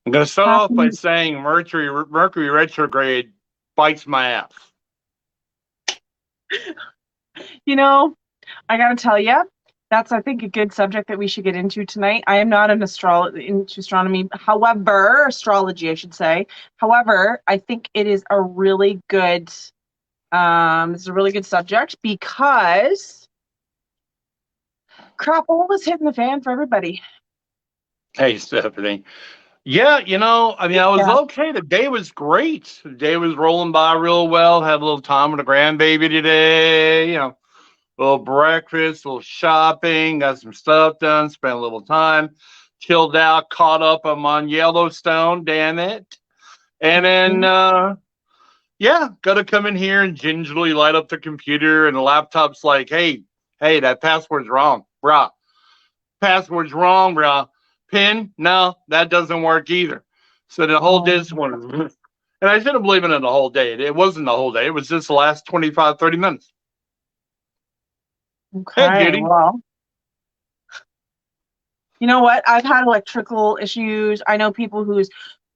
I'm going to start off by Happy, saying Mercury retrograde bites my ass. you know, I gotta tell you, that's I think a good subject that we should get into tonight. I am not into astronomy, however, astrology, I should say. However, I think it is a really good it's a really good subject because crap all was hitting the fan for everybody. Hey, Stephanie. Yeah, I mean, I was Yeah. okay. The day was great. The day was rolling by real well. Had a little time with the grandbaby today. Little breakfast, little shopping, got some stuff done, spent a little time, chilled out, caught up. I'm on Yellowstone, damn it. And then, yeah, got to come in here and gingerly light up the computer, and the laptop's like, hey, that password's wrong, bruh. Password's wrong, bruh. Pin, no, that doesn't work either. So the whole Oh, day one, and I shouldn't believe in the whole day. It wasn't the whole day. It was just the last 25, 30 minutes. Hey, okay. Judy. Well, you know what? I've had electrical issues. I know people whose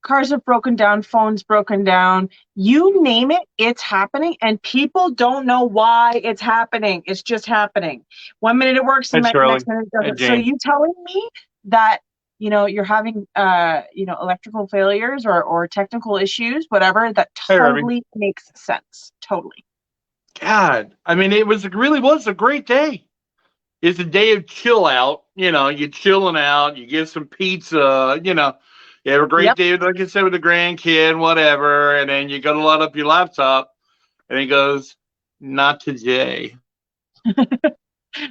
cars have broken down, phones broken down. You name it, it's happening, and people don't know why it's happening. It's just happening. One minute it works, Hey, the Shirley. next minute it Hey, doesn't. So Jane. you telling me that you're having electrical failures or technical issues, whatever, that Hey, Irving. totally makes sense. Totally. God, I mean, it really was a great day. It's a day of chill out. You're chilling out. You get some pizza. You have a great Yep. day, like I said, with the grandkid, whatever. And then you go to load up your laptop, and he goes, "Not today."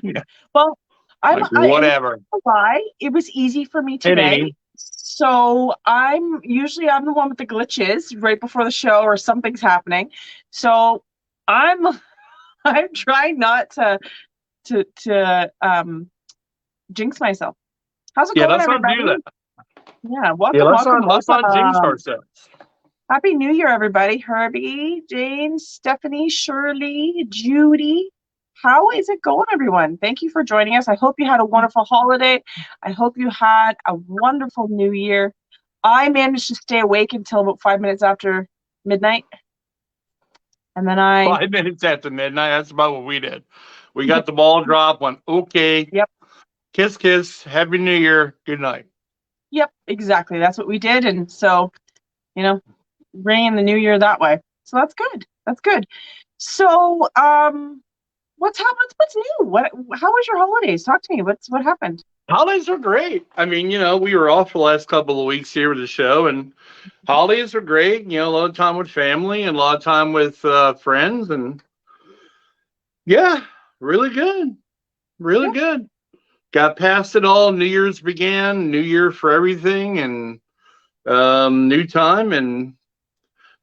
Yeah, Well, like I'm not whatever. gonna lie, it was easy for me Hey, today. Amy. So I'm the one with the glitches right before the show or something's happening. So I'm I'm trying not to jinx myself. How's it Yeah, going, let's not do that. everybody? Yeah, Yeah, welcome, let's welcome, not let's not jinx welcome. ourselves. Happy New Year, everybody. Herbie, Jane, Stephanie, Shirley, Judy. How is it going, everyone? Thank you for joining us. I hope you had a wonderful holiday. I hope you had a wonderful New Year. I managed to stay awake until about 5 minutes after midnight. And then 5 minutes after midnight. That's about what we did. We got the ball drop. Went okay. yep, Kiss, kiss. Happy New Year. Good night. yep, exactly. That's what we did. And so, you know, ringing the new year that way. So that's good. That's good. So, what's happened? What's new? How was your holidays? Talk to me. What happened? Holidays are great. I mean, we were off the last couple of weeks here with the show, and holidays are great. A lot of time with family and a lot of time with friends, and yeah, really good, really Yeah. good. Got past it all. New Year's began. New year for everything, and new time. And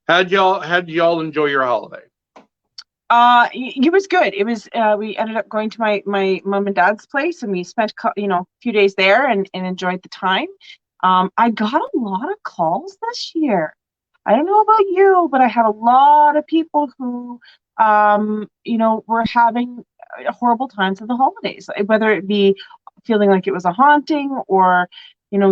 how'd y'all enjoy your holiday? It was good. It was we ended up going to my mom and dad's place, and we spent a few days there and enjoyed the time. I got a lot of calls this year. I don't know about you, but I had a lot of people who were having horrible times at the holidays, whether it be feeling like it was a haunting or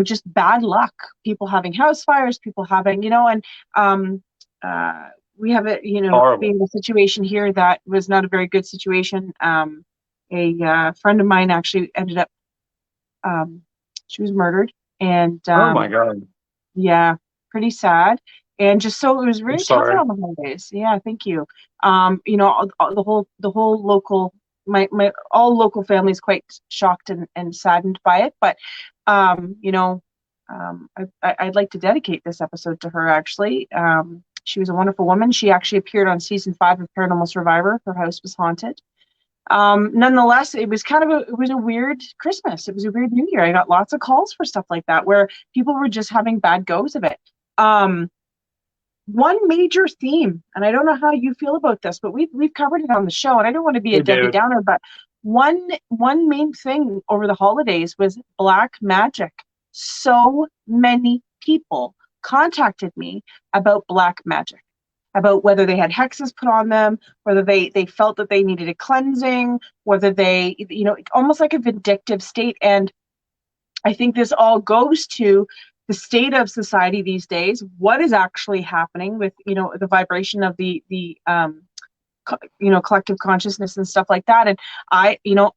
just bad luck. People having house fires, people having and um uh we have Horrible. being a situation here that was not a very good situation. A friend of mine actually ended up, um, she was murdered, and Oh my God. yeah, pretty sad. And just so it was I'm really tough sorry. around the holidays. Yeah, thank you. The whole local my all local families quite shocked and saddened by it. But um, you know, I'd like to dedicate this episode to her actually. She was a wonderful woman. She actually appeared on season 5 of Paranormal Survivor. Her house was haunted. Nonetheless, it was a weird Christmas. It was a weird New Year. I got lots of calls for stuff like that where people were just having bad goes of it. Um, One major theme, and I don't know how you feel about this, but we've covered it on the show, and I don't want to be a Hey, Debbie David. Downer, but one main thing over the holidays was black magic. So many people contacted me about black magic, about whether they had hexes put on them, whether they felt that they needed a cleansing, whether they, almost like a vindictive state. And I think this all goes to the state of society these days, what is actually happening with, the vibration of collective consciousness and stuff like that. And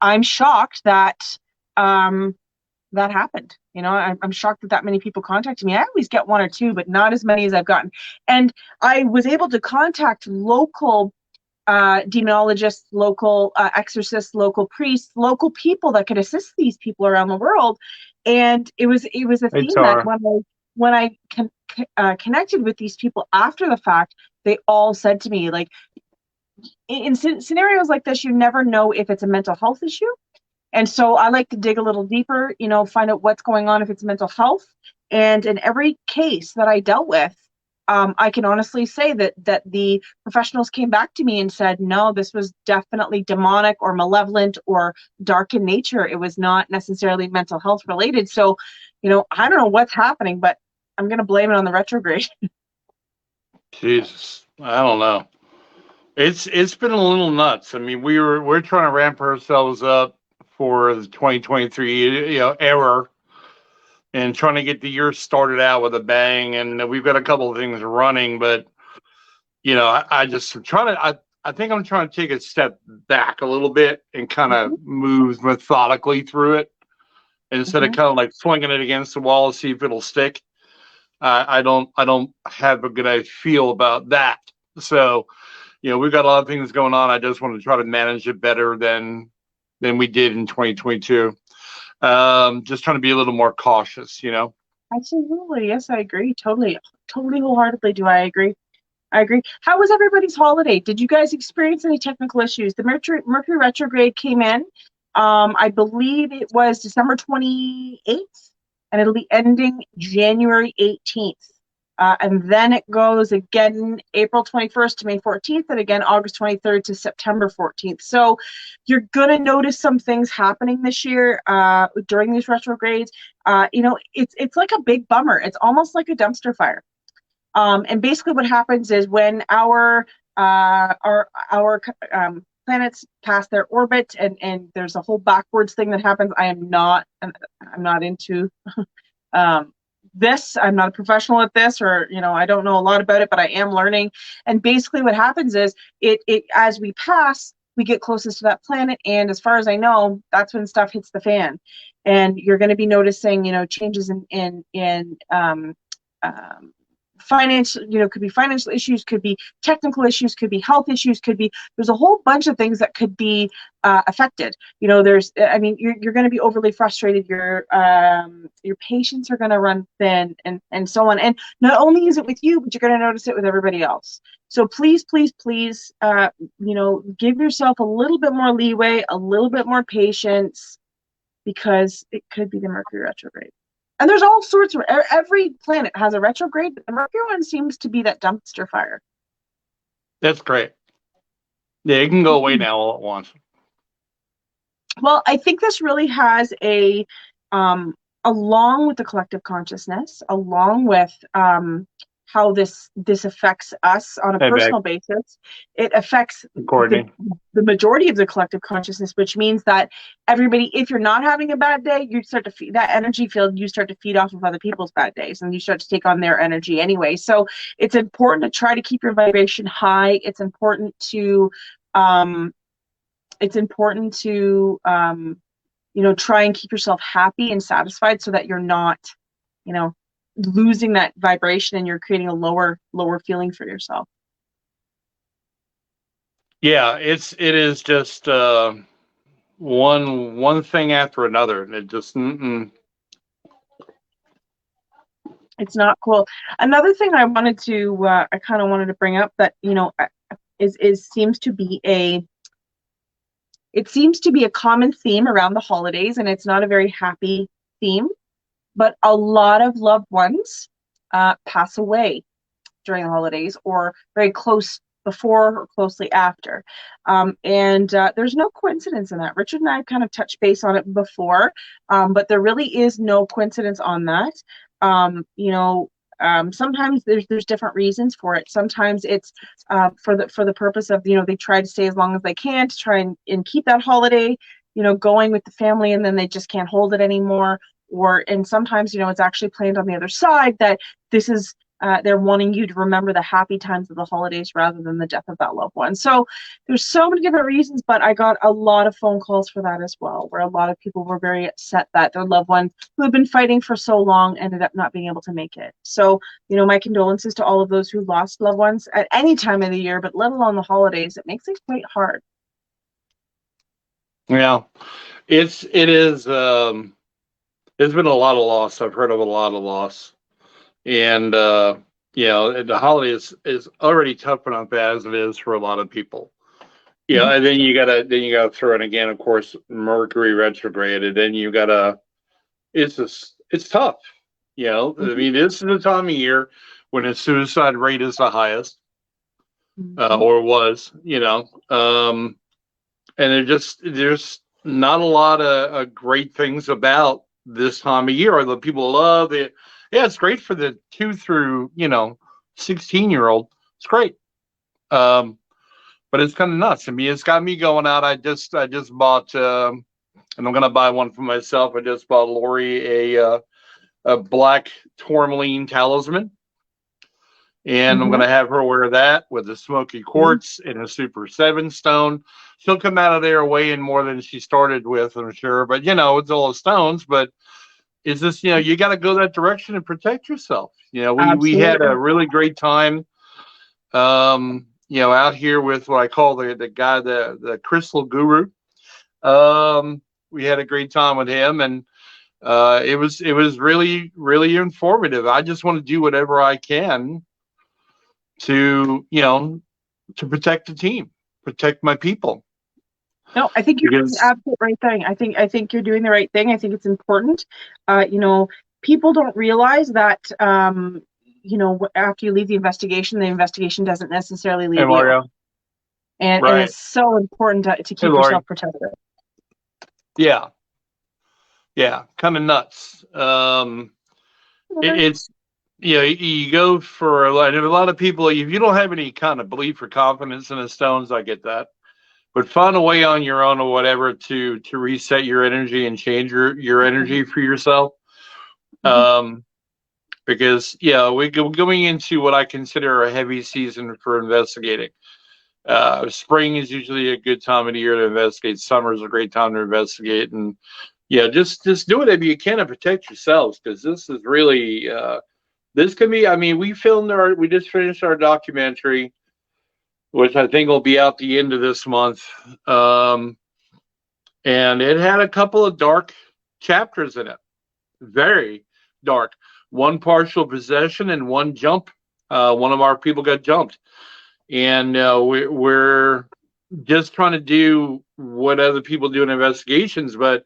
I'm shocked that that happened. I'm shocked that many people contacted me. I always get one or two, but not as many as I've gotten. And I was able to contact local demonologists, local exorcists, local priests, local people that could assist these people around the world. And it was a theme that when I connected with these people after the fact, they all said to me, like, in scenarios like this, you never know if it's a mental health issue. And so I like to dig a little deeper, find out what's going on if it's mental health. And in every case that I dealt with, I can honestly say that the professionals came back to me and said, no, this was definitely demonic or malevolent or dark in nature. It was not necessarily mental health related. So, I don't know what's happening, but I'm going to blame it on the retrograde. Jesus, I don't know. It's been a little nuts. I mean, we're trying to ramp ourselves up for the 2023 era, and trying to get the year started out with a bang. And we've got a couple of things running, but I just am trying to. I think I'm trying to take a step back a little bit and kind of move methodically through it instead of kind of like swinging it against the wall to see if it'll stick. I don't have a good feel about that. So, we've got a lot of things going on. I just want to try to manage it better than we did in 2022. Just trying to be a little more cautious, Absolutely. Yes, I agree. Totally wholeheartedly do I agree. How was everybody's holiday? Did you guys experience any technical issues? The Mercury retrograde came in, I believe it was December 28th, and it'll be ending January 18th. And then it goes again April 21st to May 14th, and again August 23rd to September 14th. So you're going to notice some things happening this year during these retrogrades. It's like a big bummer. It's almost like a dumpster fire. And basically what happens is when our planets pass their orbit and there's a whole backwards thing that happens. I'm not into this. I'm not a professional at this, or I don't know a lot about it, but I am learning. And basically what happens is it as we pass, we get closest to that planet, and as far as I know, that's when stuff hits the fan. And you're going to be noticing changes in financial, could be financial issues, could be technical issues, could be health issues, there's a whole bunch of things that could be affected. You're going to be overly frustrated. Your patience are going to run thin, and so on. And not only is it with you, but you're going to notice it with everybody else. So please, give yourself a little bit more leeway, a little bit more patience, because it could be the Mercury retrograde. And there's all sorts of, every planet has a retrograde, but the Mercury one seems to be that dumpster fire. That's great. Yeah, it can go away now all at once. Well, I think this really has along with the collective consciousness, along with how this affects us on a personal basis, it affects the majority of the collective consciousness, which means that everybody, if you're not having a bad day, you start to feed that energy field, you start to feed off of other people's bad days, and you start to take on their energy anyway. So it's important to try to keep your vibration high. It's important to try and keep yourself happy and satisfied, so that you're not, losing that vibration and you're creating a lower feeling for yourself. Yeah, it is just one thing after another, and it just it's not cool. Another thing I wanted to bring up that seems to be a common theme around the holidays, and it's not a very happy theme, but a lot of loved ones pass away during the holidays, or very close before or closely after. And there's no coincidence in that. Richard and I kind of touched base on it before, but there really is no coincidence on that. Sometimes there's different reasons for it. Sometimes it's for the purpose of, they try to stay as long as they can to try and keep that holiday, going with the family, and then they just can't hold it anymore. and sometimes, it's actually planned on the other side that this is, they're wanting you to remember the happy times of the holidays rather than the death of that loved one. So there's so many different reasons, but I got a lot of phone calls for that as well, where a lot of people were very upset that their loved one who had been fighting for so long ended up not being able to make it. So, my condolences to all of those who lost loved ones at any time of the year, but let alone the holidays. It makes it quite hard. Yeah, it is. There's been a lot of loss. I've heard of a lot of loss, and the holiday is already tough enough as it is for a lot of people. Yeah, and then you gotta throw in again, of course, Mercury retrograde, and then you gotta. It's tough. I mean, this is the time of year when the suicide rate is the highest, or was. And there's not a lot of great things about this time of year. The people love it. Yeah, it's great for the 2 through 16-year-old. It's great. But it's kind of nuts. I mean, it's got me going out. I just bought, and I'm gonna buy one for myself. I just bought Lori a black tourmaline talisman, and I'm gonna have her wear that with a smoky quartz and a Super 7 stone. She'll come out of there weighing more than she started with, I'm sure. But it's all stones. But it's just you got to go that direction and protect yourself. We had a really great time. Out here with what I call the guy, the crystal guru. We had a great time with him, and it was really, really informative. I just want to do whatever I can to protect the team, protect my people. No, I think you're doing the absolute right thing. I think you're doing the right thing. I think it's important. People don't realize that after you leave the investigation doesn't necessarily leave you. And it's so important to keep yourself protected. Yeah. Yeah, kind of nuts. It's you go for a lot of people. If you don't have any kind of belief or confidence in the stones, I get that. But find a way on your own or whatever to reset your energy and change your energy for yourself. Because we're going into what I consider a heavy season for investigating. Spring is usually a good time of the year to investigate. Summer is a great time to investigate, and just do whatever you can to protect yourselves, because this is really this can be. I mean, we just finished our documentary, which I think will be out the end of this month. And it had a couple of dark chapters in it. Very dark. One partial possession and one jump. One of our people got jumped. And we're just trying to do what other people do in investigations. But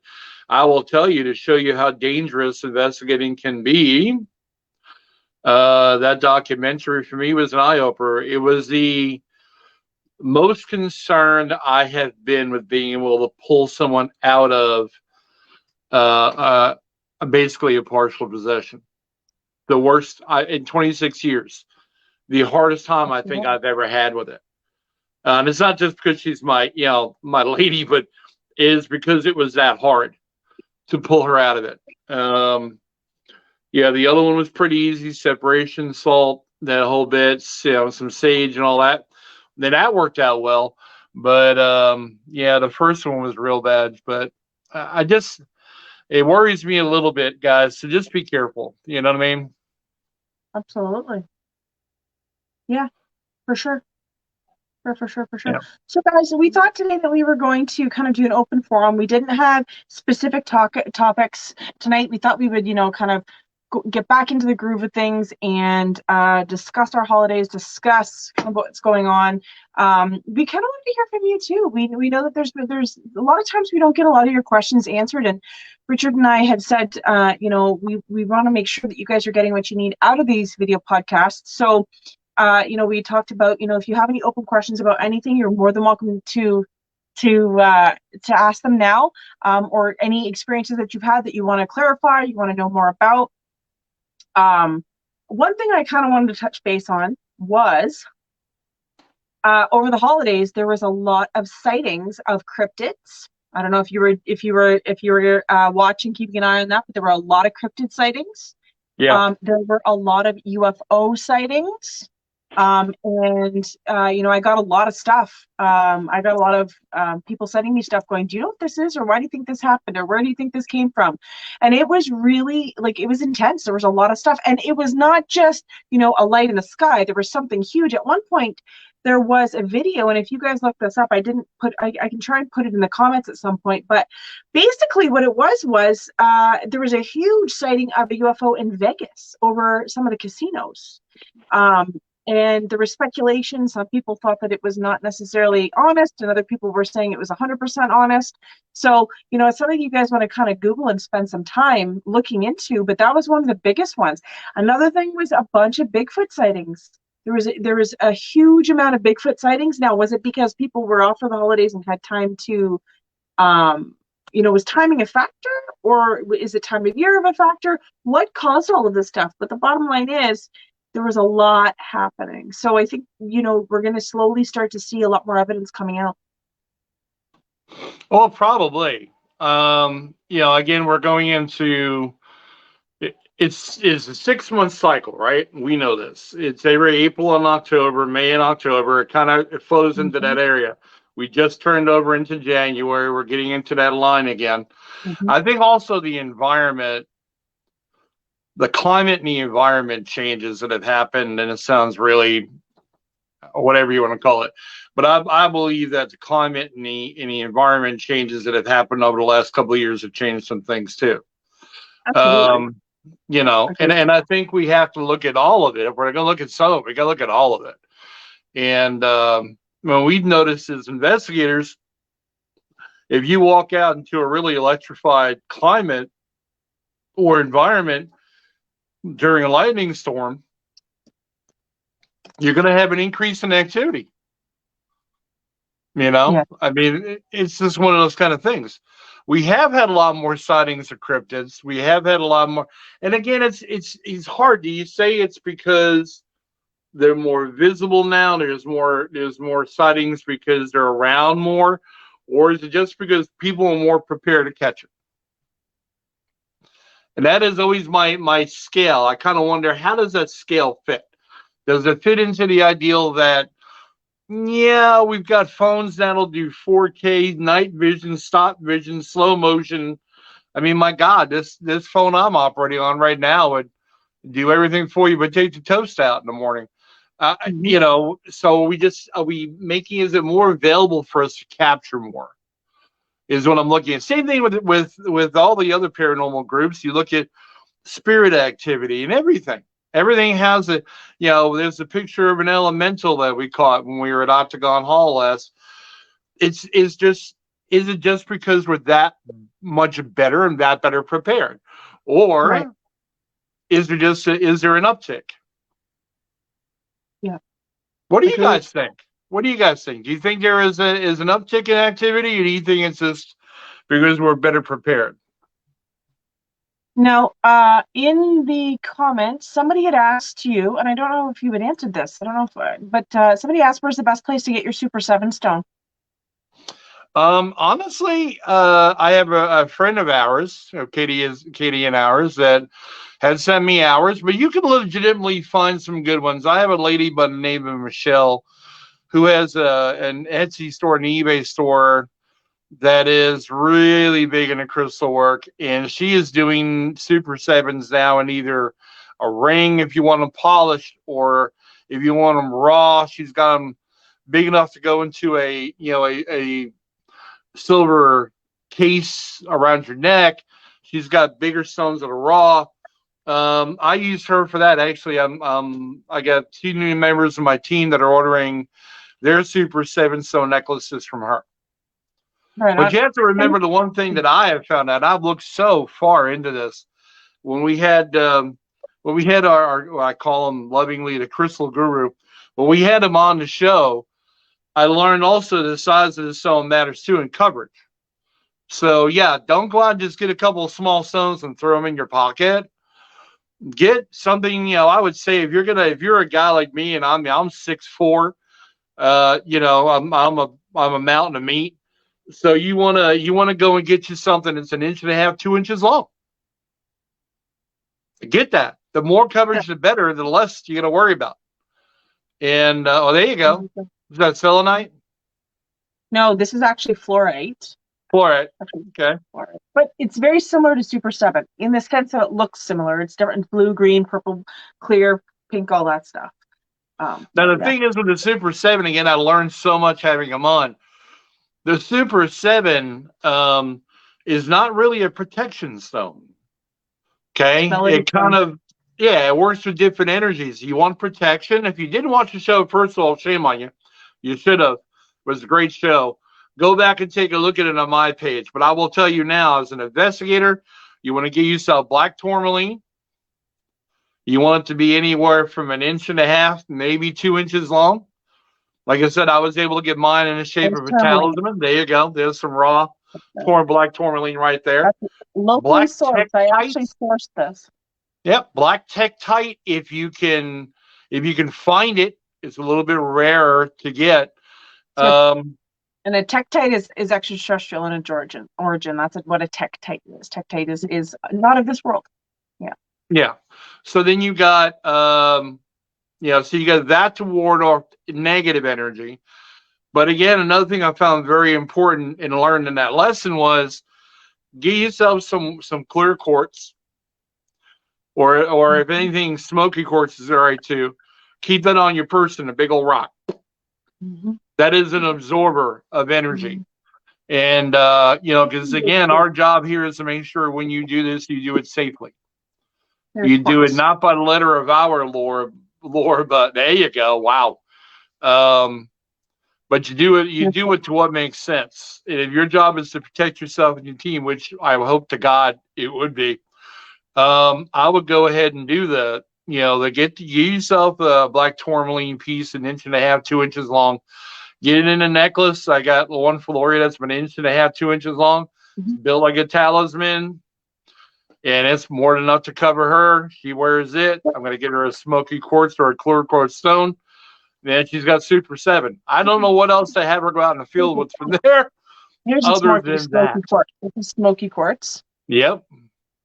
I will tell you, to show you how dangerous investigating can be, that documentary for me was an eye-opener. It was the most concerned I have been with being able to pull someone out of basically a partial possession. The worst in 26 years. The hardest time I think I've ever had with it. And it's not just because she's my lady, but is because it was that hard to pull her out of it. The other one was pretty easy. Separation, salt, that whole bit, some sage and all that. Then that worked out well. But the first one was real bad. But it worries me a little bit, guys. So just be careful. You know what I mean? Absolutely. Yeah, for sure. For sure. Yeah. So, guys, we thought today that we were going to kind of do an open forum. We didn't have specific topics tonight. We thought we would, kind of get back into the groove of things and discuss our holidays, discuss kind of what's going on. We kind of want to hear from you too. We know that there's a lot of times we don't get a lot of your questions answered, and Richard and I had said, we want to make sure that you guys are getting what you need out of these video podcasts. So, we talked about, if you have any open questions about anything, you're more than welcome to ask them now, or any experiences that you've had that you want to clarify, you want to know more about. One thing I kind of wanted to touch base on was over the holidays, there was a lot of sightings of cryptids I don't know if you were watching, keeping an eye on that, but there were a lot of cryptid sightings. Yeah. There were a lot of UFO sightings. And you know, I got a lot of stuff. I got a lot of people sending me stuff going, do you know what this is? Or why do you think this happened? Or where do you think this came from? And it was really like, it was intense. There was a lot of stuff. And it was not just, you know, a light in the sky. There was something huge. At one point, there was a video, and if you guys look this up, I can try and put it in the comments at some point, but basically what it was there was a huge sighting of a UFO in Vegas over some of the casinos. And there was speculation. Some people thought that it was not necessarily honest, and other people were saying it was 100% honest. So, you know, it's something you guys want to kind of Google and spend some time looking into, but that was one of the biggest ones. Another thing was a bunch of Bigfoot sightings. There was a huge amount of Bigfoot sightings. Now, was it because people were off for the holidays and had time to, you know, was timing a factor, or is it time of year of a factor? What caused all of this stuff? But the bottom line is, there was a lot happening. So I think, you know, we're going to slowly start to see a lot more evidence coming out. Well, probably. You know, again, we're going into it's a 6 month cycle, right? We know this. It's every April and October, May and October. It flows into that area. We just turned over into January. We're getting into that line again. I think also the environment, the climate and the environment changes that have happened, and it sounds really whatever you want to call it, but I believe that the climate and the environment changes that have happened over the last couple of years have changed some things too. Absolutely. You know, Okay. and I think we have to look at all of it. If we're going to look at some of it, we got to look at all of it. And when we've noticed as investigators, if you walk out into a really electrified climate or environment during a lightning storm, you're going to have an increase in activity. You know, Yeah. I mean, it's just one of those kind of things. We have had a lot more sightings of cryptids. We have had a lot more, and again, it's hard. Do you say it's because they're more visible now? There's more sightings because they're around more, or is it just because people are more prepared to catch it? And that is always my scale. I kind of wonder, how does that scale fit? Does it fit into the ideal that, yeah, we've got phones that'll do 4K, night vision, stop vision, slow motion. I mean, my God, this phone I'm operating on right now would do everything for you, but take the toast out in the morning. You know, so are we making, is it more available for us to capture more? Is what I'm looking at. Same thing with all the other paranormal groups. You look at spirit activity and everything. Everything has a, you know, there's a picture of an elemental that we caught when we were at Octagon Hall last. Is it just because we're that much better and that better prepared? Or Right. is there an uptick? Yeah. What do you guys think? What do you guys think? Do you think there is an uptick in activity, or do you think it's just because we're better prepared? Now, in the comments, somebody had asked you, and I don't know if you had answered this. I don't know but somebody asked, where's the best place to get your Super 7 stone? Honestly, I have a friend of ours, Katie and ours, that had sent me ours, but you can legitimately find some good ones. I have a lady by the name of Michelle who has an Etsy store, an eBay store that is really big into crystal work, and she is doing Super 7s now in either a ring if you want them polished, or if you want them raw. She's got them big enough to go into a silver case around your neck. She's got bigger stones that are raw. I use her for that. Actually, I got 2 new members of my team that are ordering their Super 7 stone necklaces from her. Right. But you have to remember the one thing that I have found out. I've looked so far into this. When we had our I call him lovingly the Crystal Guru. When we had him on the show, I learned also the size of the stone matters too in coverage. So yeah, don't go out and just get a couple of small stones and throw them in your pocket. Get something, you know, I would say if you're a guy like me, and I'm 6'4", you know, I'm a mountain of meat. So you wanna go and get you something that's an inch and a half, 2 inches long. Get that. The more coverage, the better. The less you got to worry about. And oh, there you go. Is that selenite? No, this is actually fluorite. Fluorite. Okay. But it's very similar to Super 7 in the sense that it looks similar. It's different: blue, green, purple, clear, pink, all that stuff. Now the thing is with the Super 7, again, I learned so much having them on. The Super 7 is not really a protection stone. Okay. It kind of, yeah, it works with different energies. You want protection. If you didn't watch the show, first of all, shame on you. You should have. It was a great show. Go back and take a look at it on my page. But I will tell you now, as an investigator, you want to get yourself black tourmaline. You want it to be anywhere from an inch and a half, maybe 2 inches long. Like I said, I was able to get mine in the shape of a talisman. There you go. There's some raw black tourmaline right there. Locally sourced. I actually sourced this. Yep, black Tektite. If you can find it, it's a little bit rarer to get. And a Tektite is extraterrestrial in its origin. That's what a Tektite is. Tektite is not of this world. Yeah. Yeah. So then you got so you got that to ward off negative energy. But again, another thing I found very important and learned in that lesson was get yourself some clear quartz, or if anything, smoky quartz is all right too. Keep that on your person, a big old rock. Mm-hmm. That is an absorber of energy. Mm-hmm. And because again, our job here is to make sure when you do this, you do it safely. You do it not by the letter of our lore, but there you go. Wow. But you do it to what makes sense. And if your job is to protect yourself and your team, which I hope to God it would be, I would go ahead and do get yourself a black tourmaline piece, an inch and a half, 2 inches long. Get it in a necklace. I got one for Lori that's an inch and a half, 2 inches long. Mm-hmm. Built like a talisman. And it's more than enough to cover her. She wears it. I'm going to get her a smoky quartz or a clear quartz stone. Then she's got Super 7. I don't know what else to have her go out in the field with from there. Here's a smoky quartz. This is smoky quartz. Yep.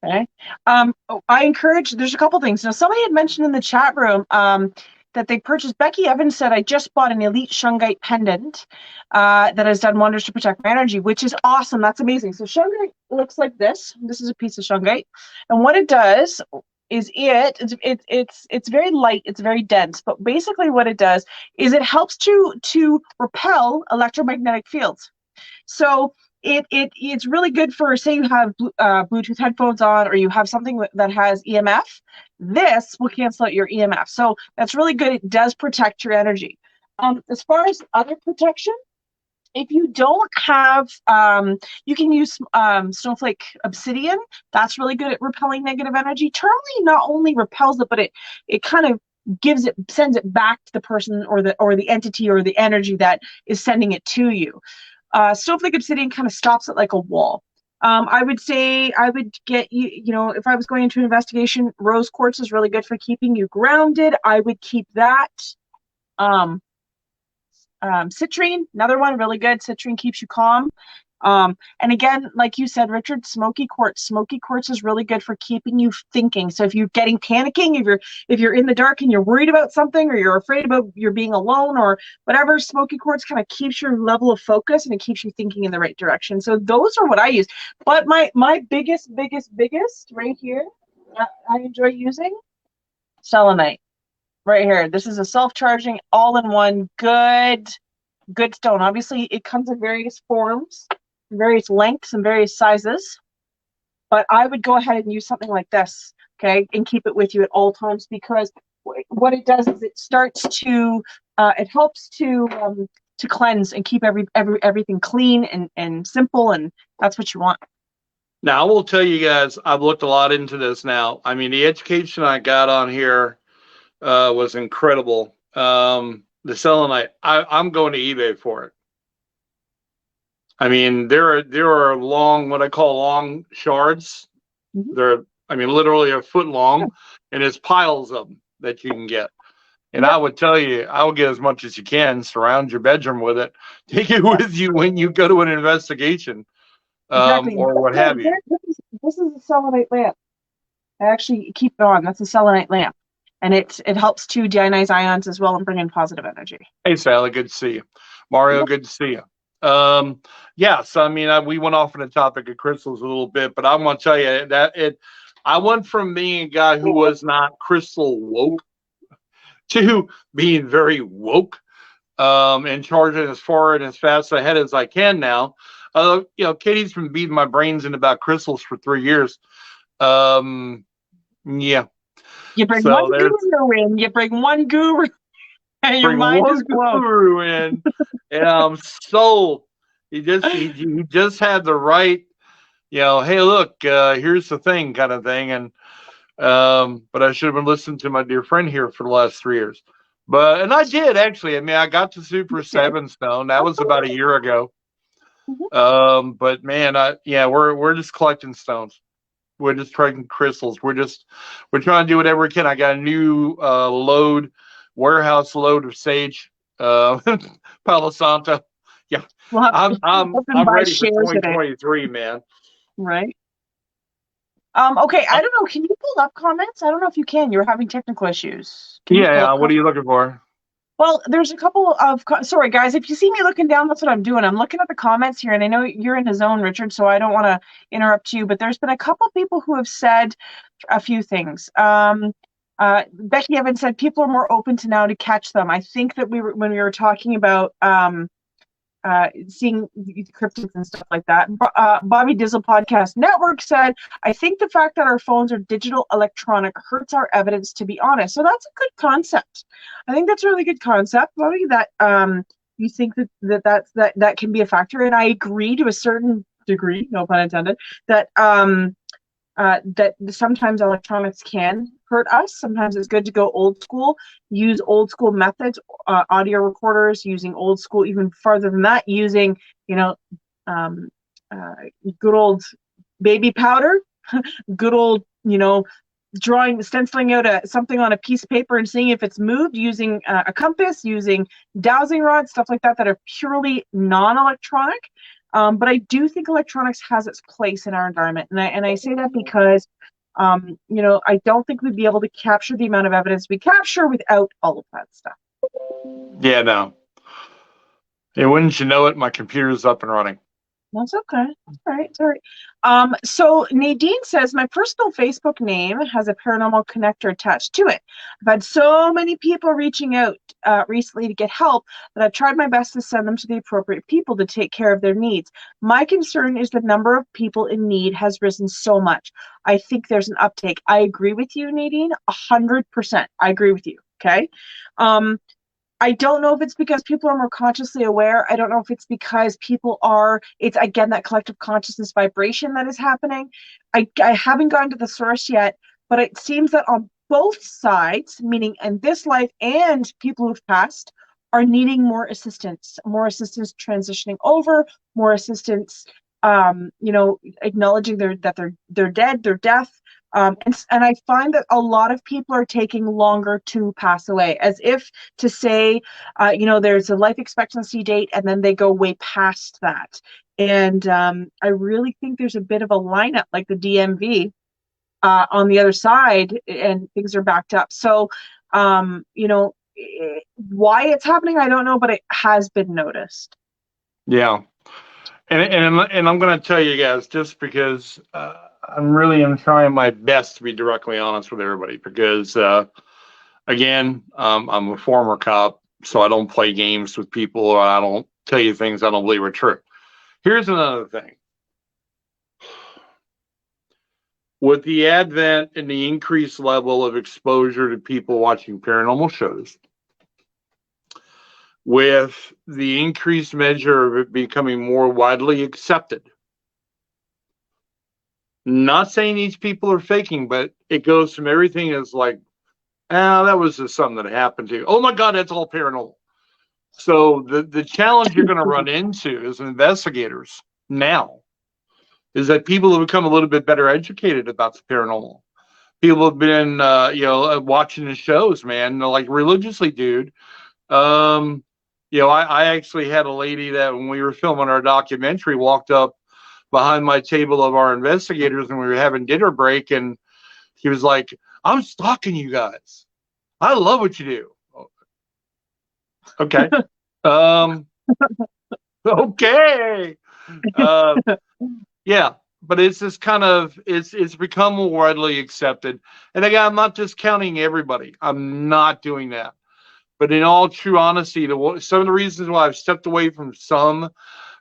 Okay. I encourage. There's a couple things. Now, somebody had mentioned in the chat room that they purchased. Becky Evans said, "I just bought an elite shungite pendant that has done wonders to protect my energy," which is awesome. That's amazing. So shungite looks like this. This is a piece of shungite, and what it does is it's very light. It's very dense. But basically, what it does is it helps to repel electromagnetic fields. So it's really good for, say you have Bluetooth headphones on, or you have something that has EMF. This will cancel out your EMF. So that's really good. It does protect your energy. As far as other protection, if you don't have, you can use snowflake obsidian. That's really good at repelling negative energy. Tourmaline not only repels it, but it kind of sends it back to the person or the entity or the energy that is sending it to you. Snowflake obsidian kind of stops it like a wall. I would say I would get if I was going into an investigation, rose quartz is really good for keeping you grounded. I would keep that. Citrine, another one, really good. Citrine keeps you calm. And again, like you said, Richard, smoky quartz. Smoky quartz is really good for keeping you thinking. So if you're getting panicking, if you're in the dark and you're worried about something, or you're afraid about you're being alone or whatever, smoky quartz kind of keeps your level of focus and it keeps you thinking in the right direction. So those are what I use. But my biggest right here, I enjoy using selenite. Right here. This is a self-charging, all-in-one, good stone. Obviously, it comes in various forms, various lengths, and various sizes. But I would go ahead and use something like this, okay, and keep it with you at all times, because what it does is it starts to, it helps to cleanse and keep everything clean and simple, and that's what you want. Now, I will tell you guys, I've looked a lot into this now. I mean, the education I got on here was incredible. The selenite, I'm going to eBay for it. I mean, there are long, what I call long shards. Mm-hmm. They're, literally a foot long, and there's piles of them that you can get. And I would tell you, I would get as much as you can, surround your bedroom with it, take it with you when you go to an investigation, Exactly. or what have you. This is a selenite lamp. I actually keep it on. That's a selenite lamp. And it helps to deionise ions as well and bring in positive energy. Hey, Sally, good to see you. Mario, good to see you. Yeah, so I mean, we went off on the topic of crystals a little bit, but I want to tell you that I went from being a guy who was not crystal woke to being very woke, and charging as far and as fast ahead as I can now. Katie's been beating my brains in about crystals for 3 years. Yeah. You bring one guru in, you bring one guru, and your mind is blown. Guru in, and I'm sold. He just had the right, hey, look, here's the thing kind of thing. And but I should have been listening to my dear friend here for the last 3 years. And I did actually. I mean, I got to Super 7 Stone. That was about a year ago. Mm-hmm. But man, we're just collecting stones. We're just trading crystals. We're trying to do whatever we can. I got a new warehouse load of sage, Palo Santo. Yeah, I'm ready for 2023, man. Right. Okay, I don't know. Can you pull up comments? I don't know if you can. You're having technical issues. Yeah. What are you looking for? Well, there's a couple of sorry guys, if you see me looking down, that's what I'm doing. I'm looking at the comments here, and I know you're in the zone, Richard, so I don't want to interrupt you, but there's been a couple people who have said a few things. Becky Evans said people are more open to now to catch them. I think that when we were talking about seeing cryptids and stuff like that. Bobby Dizzle Podcast Network said, I think the fact that our phones are digital electronic hurts our evidence, to be honest. So that's a good concept. I think that's a really good concept, Bobby, that you think that can be a factor. And I agree to a certain degree, no pun intended, that that sometimes electronics can hurt us. Sometimes it's good to go old school, use old school methods, audio recorders, using old school, even farther than that, using, good old baby powder, good old, stenciling out something on a piece of paper and seeing if it's moved, using a compass, using dowsing rods, stuff like that are purely non-electronic. But I do think electronics has its place in our environment. And I say that because, I don't think we'd be able to capture the amount of evidence we capture without all of that stuff. Yeah, no. Hey, wouldn't you know it, my computer's up and running. That's okay. All right. So Nadine says, my personal Facebook name has a paranormal connector attached to it. I've had so many people reaching out recently to get help that I've tried my best to send them to the appropriate people to take care of their needs. My concern is the number of people in need has risen so much. I think there's an uptake. I agree with you, Nadine, 100%. I agree with you. Okay. I don't know if it's because people are more consciously aware. I don't know if it's because it's again that collective consciousness vibration that is happening. I haven't gone to the source yet, but it seems that on both sides, meaning in this life and people who've passed, are needing more assistance transitioning over, more assistance, acknowledging that they're dead, their death. And I find that a lot of people are taking longer to pass away, as if to say, there's a life expectancy date, and then they go way past that. And I really think there's a bit of a lineup like the DMV on the other side, and things are backed up. So, why it's happening, I don't know, but it has been noticed. Yeah. And I'm going to tell you guys, just because I'm trying my best to be directly honest with everybody, because again, I'm a former cop, so I don't play games with people, or I don't tell you things I don't believe are true. Here's another thing. With the advent and the increased level of exposure to people watching paranormal shows, with the increased measure of it becoming more widely accepted, not saying these people are faking, but it goes from everything is like, that was just something that happened to you. Oh my God, that's all paranormal. So the challenge you're going to run into as investigators now is that people have become a little bit better educated about the paranormal. people have been, watching the shows, man, like religiously, dude. I actually had a lady that when we were filming our documentary walked up behind my table of our investigators and we were having dinner break, and he was like, "I'm stalking you guys. I love what you do." Okay. um, okay. Uh, yeah, but it's just kind of it's become more widely accepted. And again, I'm not discounting everybody. I'm not doing that. But in all true honesty, some of the reasons why I've stepped away from some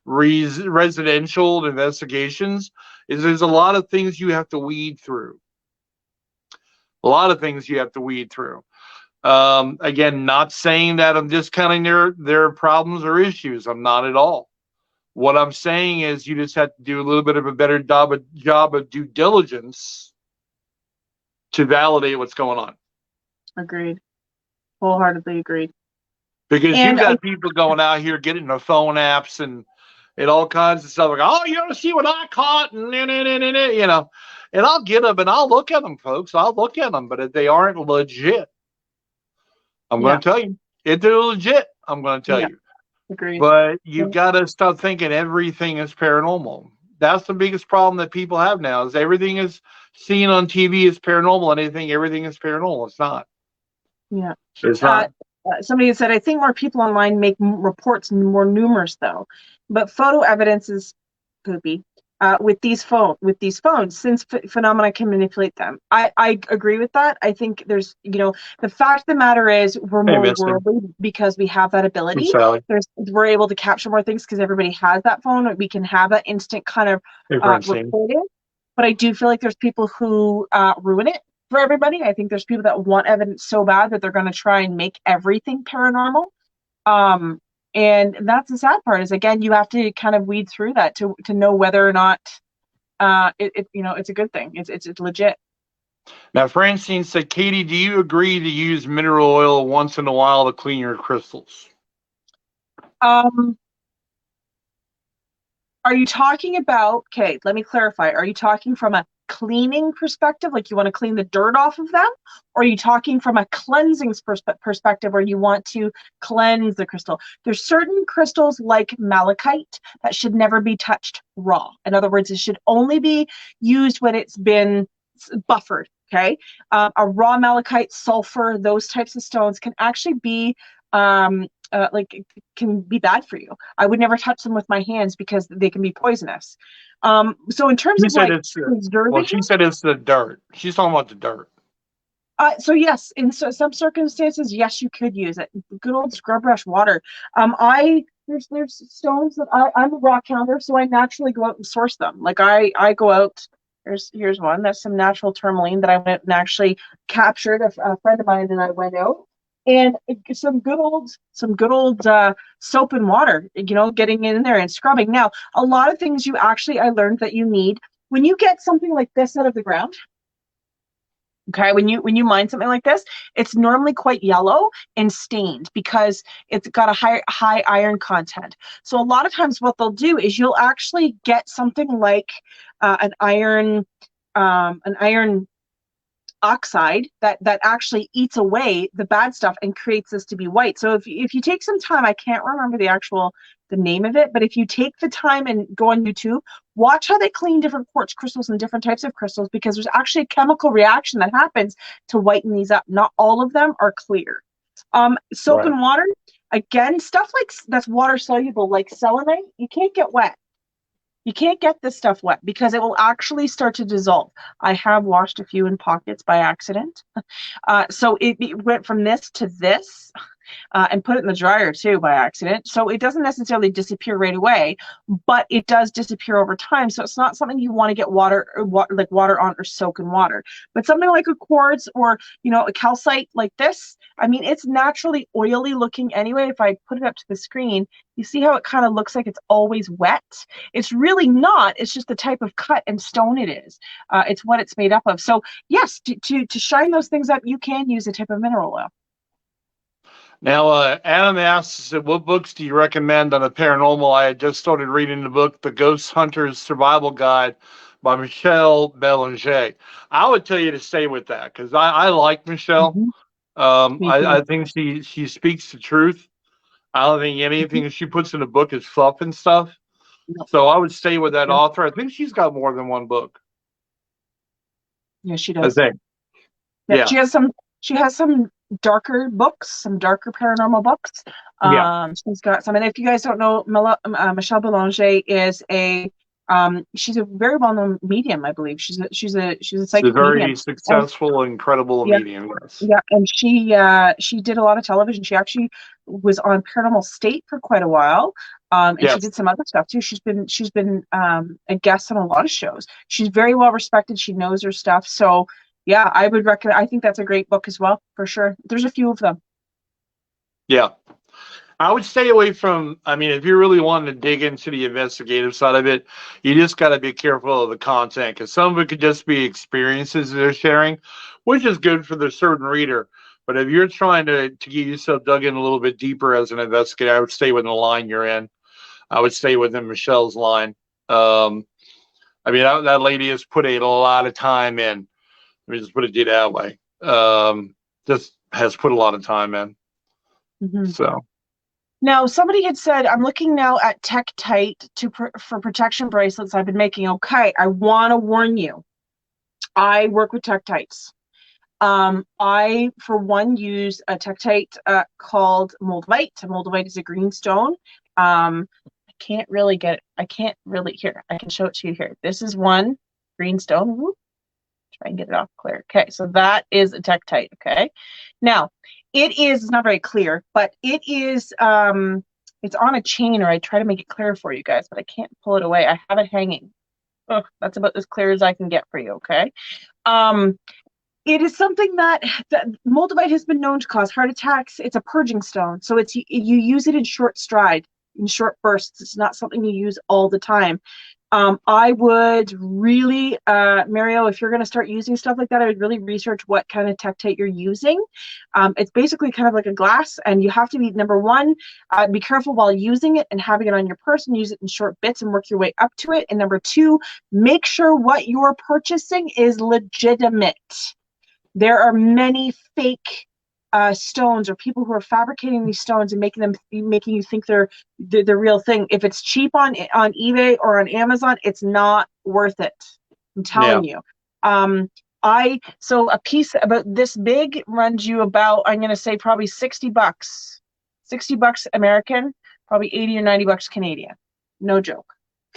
residential investigations is there's a lot of things you have to weed through. A lot of things you have to weed through. Again, not saying that I'm discounting their problems or issues. I'm not at all. What I'm saying is you just have to do a little bit of a better job of due diligence to validate what's going on. Agreed. Wholeheartedly agreed. Because you've got people going out here getting their phone apps and all kinds of stuff like, oh, you want to see what I caught, and and I'll get them and I'll look at them, folks. I'll look at them, but if they aren't legit, I'm going to tell you. If they're legit, I'm going to tell you. Agreed. But you've got to stop thinking everything is paranormal. That's the biggest problem that people have now is everything is seen on TV is paranormal and everything is paranormal. It's not. Yeah. It's not. Somebody said, I think more people online make reports more numerous though, but photo evidence is poopy. With these phones, since phenomena can manipulate them. I agree with that. I think there's, the fact of the matter is we're more worldly because we have that ability. We're able to capture more things because everybody has that phone. We can have that instant kind of reporting. But I do feel like there's people who ruin it for everybody. I think there's people that want evidence so bad that they're going to try and make everything paranormal. And that's the sad part is, again, you have to kind of weed through that to know whether or not it's a good thing. It's legit. Now, Francine said, Katie, do you agree to use mineral oil once in a while to clean your crystals? Are you talking about, okay, let me clarify. Are you talking from a cleaning perspective, like you want to clean the dirt off of them, or are you talking from a cleansing perspective where you want to cleanse the crystal? There's certain crystals like malachite that should never be touched raw. In other words, it should only be used when it's been buffered. Okay, a raw malachite, sulfur, those types of stones can actually be can be bad for you. I would never touch them with my hands because they can be poisonous. So in terms of preserving, she said it's the dirt. She's talking about the dirt. So yes, in some circumstances, yes, you could use it. Good old scrub brush water. There's stones that I'm a rock hounder, so I naturally go out and source them. Like I go out. Here's one. That's some natural tourmaline that I went and actually captured. A friend of mine and I went out. And some good old soap and water, getting in there and scrubbing. Now, a lot of things I learned that you need when you get something like this out of the ground. Okay, when you mine something like this, it's normally quite yellow and stained because it's got a high iron content. So a lot of times what they'll do is you'll actually get something like an iron oxide that actually eats away the bad stuff and creates this to be white. So if you take some time, I can't remember the name of it, but if you take the time and go on YouTube, watch how they clean different quartz crystals and different types of crystals, because there's actually a chemical reaction that happens to whiten these up. Not all of them are clear. Soap and water, again, stuff like that's water soluble, like selenite, you can't get wet. You can't get this stuff wet because it will actually start to dissolve. I have washed a few in pockets by accident. So it went from this to this and put it in the dryer too by accident. So it doesn't necessarily disappear right away, but it does disappear over time. So it's not something you want to get water on or soak in water. But something like a quartz or, a calcite like this, I mean, it's naturally oily looking anyway. If I put it up to the screen, you see how it kind of looks like it's always wet? It's really not. It's just the type of cut and stone it is. It's what it's made up of. So yes, to shine those things up, you can use a type of mineral oil. Now, Adam asks, what books do you recommend on the paranormal? I had just started reading the book, The Ghost Hunter's Survival Guide by Michelle Belanger. I would tell you to stay with that because I like Michelle. Mhm. Me too. I think she speaks the truth. I don't think Mhm. anything she puts in a book is fluff and stuff. No, So I would stay with it's that true. author. I think she's got more than one book. Yeah, she I does. think. Yeah, Yeah. she has some darker books, some darker paranormal books. Yeah. She's got some, and if you guys don't know, Michelle Belanger is she's a very well-known medium, I believe. She's a She's a psychic medium. very And successful, incredible yeah, medium. Yes. yeah, and she did a lot of television. She actually was on Paranormal State for quite a while. And she Yes. did some other stuff too. She's been a guest on a lot of shows. She's very well respected. She knows her stuff. So yeah, I would recommend. I think that's a great book as well, for sure. There's a few of them. Yeah. I would stay away from, I mean, if you're really wanting to dig into the investigative side of it, you just got to be careful of the content because some of it could just be experiences they're sharing, which is good for the certain reader. But if you're trying to get yourself dug in a little bit deeper as an investigator, I would stay within the line you're in. I would stay within Michelle's line. Um, I mean, that lady has put a lot of time in. Let me just put it that way. Just has put a lot of time in. Mhm. So, Now, somebody had said, I'm looking now at Tektite for protection bracelets I've been making. Okay, I want to warn you. I work with Tektites. I, for one, use a Tektite called Moldavite. Moldavite is a green stone. I can't really, here, I can show it to you here. This is one green stone. Whoop, try and get it off clear. Okay, so that is a Tektite, okay? Now, it's not very clear, but it's on a chain, or I try to make it clear for you guys, but I can't pull it away. I have it hanging. Ugh, that's about as clear as I can get for you, okay? Um, it is something that Moldavite has been known to cause heart attacks. It's a purging stone, so you use it in short stride, in short bursts. It's not something you use all the time. I would really, Mario, if you're going to start using stuff like that, I would really research what kind of Tektite you're using. It's basically kind of like a glass, and you have to be, number one, be careful while using it and having it on your person. Use it in short bits and work your way up to it. And number two, make sure what you're purchasing is legitimate. There are many fake stones, or people who are fabricating these stones and making you think they're the real thing. If it's cheap on eBay or on Amazon, it's not worth it. I'm yeah. telling you. So a piece about this big runs you about, I'm going to say, probably $60, $60 American, probably 80 or $90 Canadian. No joke.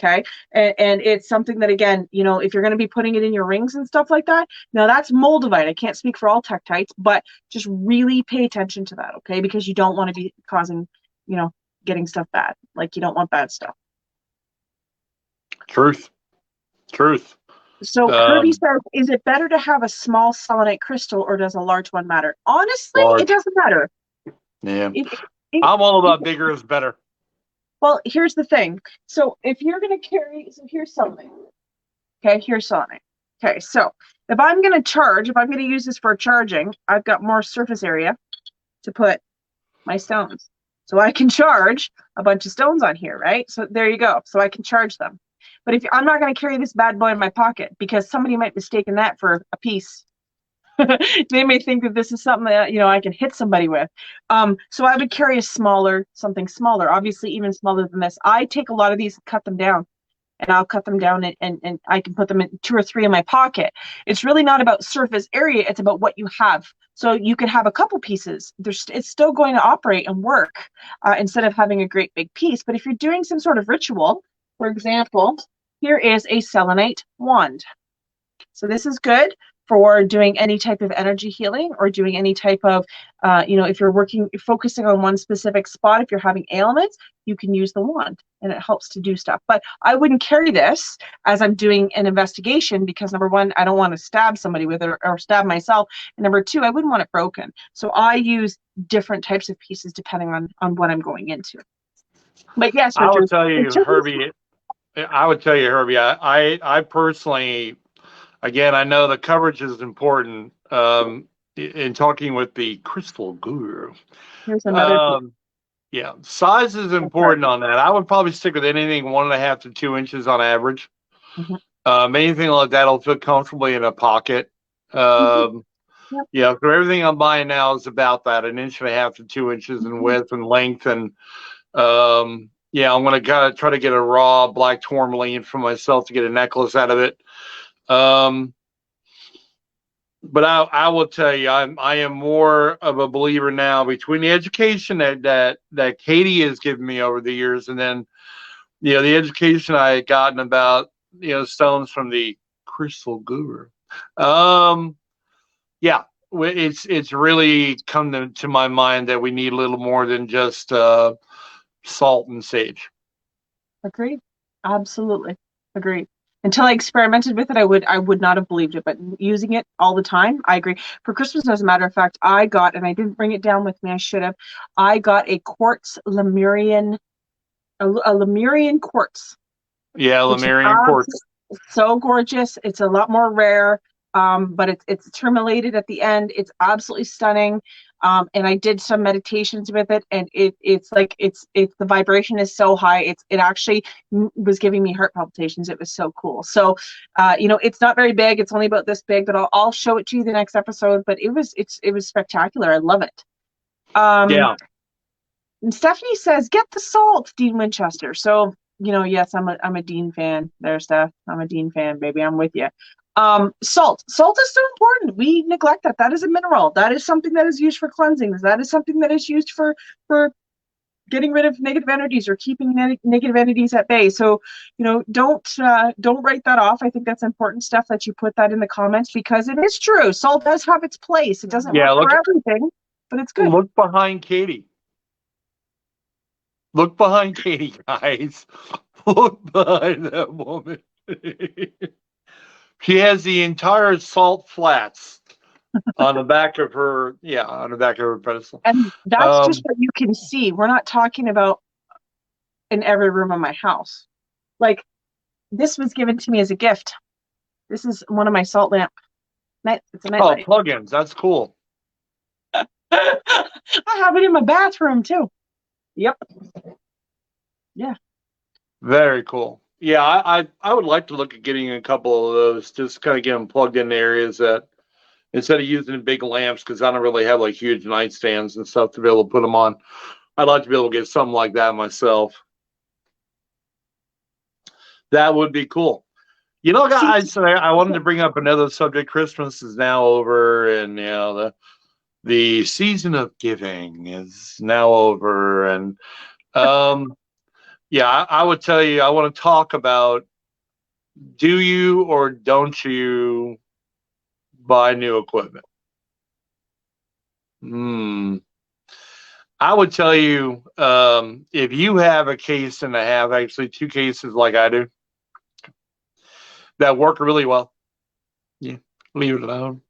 Okay. And it's something that, again, if you're going to be putting it in your rings and stuff like that, now that's Moldavite. I can't speak for all Tektites, but just really pay attention to that, okay? Because you don't want to be causing, getting stuff bad. Like, you don't want bad stuff. Truth. So Herbie says, is it better to have a small selenite crystal, or does a large one matter? Honestly, Large. it doesn't matter. Yeah. I'm all about bigger is better. Well, here's the thing. So if you're going to carry, so here's something. Okay, here's something. Okay, so if I'm going to use this for charging, I've got more surface area to put my stones. So I can charge a bunch of stones on here, right? So there you go. So I can charge them. But I'm not going to carry this bad boy in my pocket, because somebody might mistake that for a piece. They may think that this is something that I can hit somebody with. So I would carry something smaller, obviously even smaller than this. I take a lot of these and cut them down. And I'll cut them down, and I can put them in 2 or 3 in my pocket. It's really not about surface area. It's about what you have. So you can have a couple pieces. It's still going to operate and work instead of having a great big piece. But if you're doing some sort of ritual, for example, here is a selenite wand. So this is good for doing any type of energy healing, or doing any type of, if you're focusing on one specific spot. If you're having ailments, you can use the wand, and it helps to do stuff. But I wouldn't carry this as I'm doing an investigation, because number one, I don't want to stab somebody with it, or stab myself. And number two, I wouldn't want it broken. So I use different types of pieces depending on what I'm going into. But yes, Richard, I would tell you, Herbie, I personally, again, I know the coverage is important. In talking with the crystal guru, here's another yeah, size is important on that. I would probably stick with anything 1.5 to 2 inches on average. Mhm. Anything like that'll fit comfortably in a pocket. Mhm. Um, Yep. yeah, so everything I'm buying now is about that, 1.5 to 2 inches in Mhm. width and length. And yeah, I'm gonna try to get a raw black tourmaline for myself to get a necklace out of it. Um, but I will tell you, I am more of a believer now between the education that Katie has given me over the years, and then the education I had gotten about stones from the crystal guru. Um, yeah, it's really come to my mind that we need a little more than just salt and sage. Agreed. Absolutely. Agreed. Until I experimented with it, I would not have believed it, but using it all the time, I agree. For Christmas, as a matter of fact, I got, and I didn't bring it down with me, I should have, I got a quartz Lemurian, a Lemurian quartz, Yeah, which is Lemurian quartz. so gorgeous. It's a lot more rare, but it's tourmalated at the end. It's absolutely stunning. And I did some meditations with it, and it's like it's the vibration is so high. It actually was giving me heart palpitations. It was so cool. So, it's not very big. It's only about this big, but I'll show it to you the next episode. But it was spectacular. I love it. Um, Yeah, and Stephanie says, "Get the salt, Dean Winchester." So, yes, I'm a Dean fan. There, Steph. I'm a Dean fan, baby. I'm with you. Salt. Salt is so important. We neglect that. That is a mineral. That is something that is used for cleansing. That is something that is used for getting rid of negative energies or keeping negative entities at bay. So, don't write that off. I think that's important stuff that you put that in the comments because it is true. Salt does have its place. It doesn't yeah. work for everything, but it's good. Look behind Katie. Look behind Katie, guys. Look behind that woman. She has the entire salt flats on the back of her, yeah, on the back of her pedestal. And that's just Um, what you can see. We're not talking about in every room of my house. Like, this was given to me as a gift. This is one of my salt lamp. It's a oh, nightlight. plugins. That's cool. I have it in my bathroom too. Yep. Yeah. Very cool. Yeah, I would like to look at getting a couple of those, just kind of get them plugged in areas that instead of using big lamps, because I don't really have like huge nightstands and stuff to be able to put them on. I'd like to be able to get something like that myself. That would be cool. See, Guys, I wanted to bring up another subject. Christmas is now over, and the season of giving is now over, and um, yeah, I would tell you, I want to talk about, do you or don't you buy new equipment? Hmm. I would tell you, if you have a case and a half, actually two cases like I do, that work really well, yeah, leave it alone.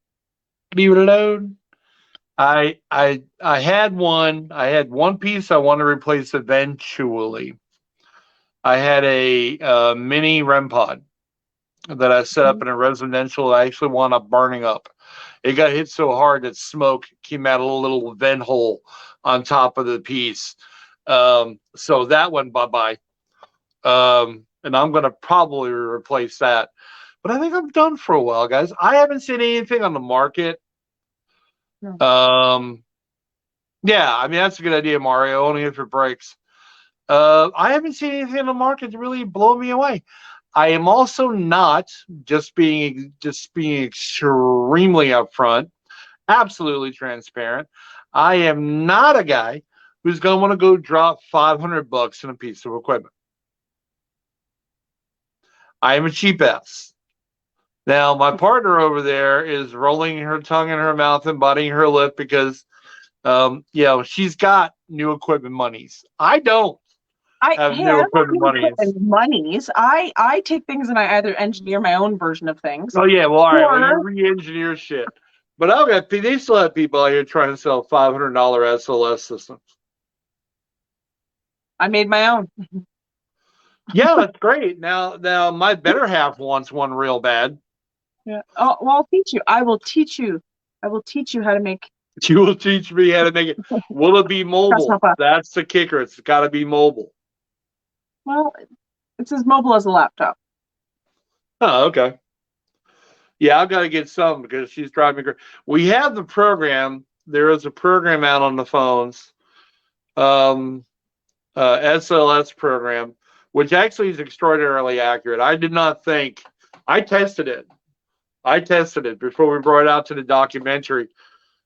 Leave it alone. I had one. I had one piece I want to replace eventually. I had a mini REM pod that I set up in a residential. I actually wound up burning up. It got hit so hard that smoke came out of a little vent hole on top of the piece. So that went bye bye. And I'm going to probably replace that. But I think I'm done for a while, guys. I haven't seen anything on the market. no. Um, yeah, I mean, that's a good idea, Mario, only if it breaks. I haven't seen anything on the market to really blow me away. I am also not just being extremely upfront, absolutely transparent. I am not a guy who's going to want to go drop $500 in a piece of equipment. I am a cheap ass. Now, my partner over there is rolling her tongue in her mouth and biting her lip because, she's got new equipment monies. I don't have Hey, I new don't equipment have monies. equipment monies. I take things and I either engineer my own version of things, Oh yeah, well, all right. Well, you or re-engineer shit, but they still have people out here trying to sell $500 SLS systems. I made my own. Yeah, that's great. Now, my better half wants one real bad. Yeah. Oh, well, I'll teach you. I will teach you. I will teach you how to make. You will teach me how to make it. Will it be Trust mobile? Papa. That's the kicker. It's got to be mobile. Well, it's as mobile as a laptop. Oh, okay. Yeah, I've got to get some because she's driving me crazy. We have the program. There is a program out on the phones, um, SLS program, which actually is extraordinarily accurate. I did not think. I tested it. I tested it before we brought it out to the documentary.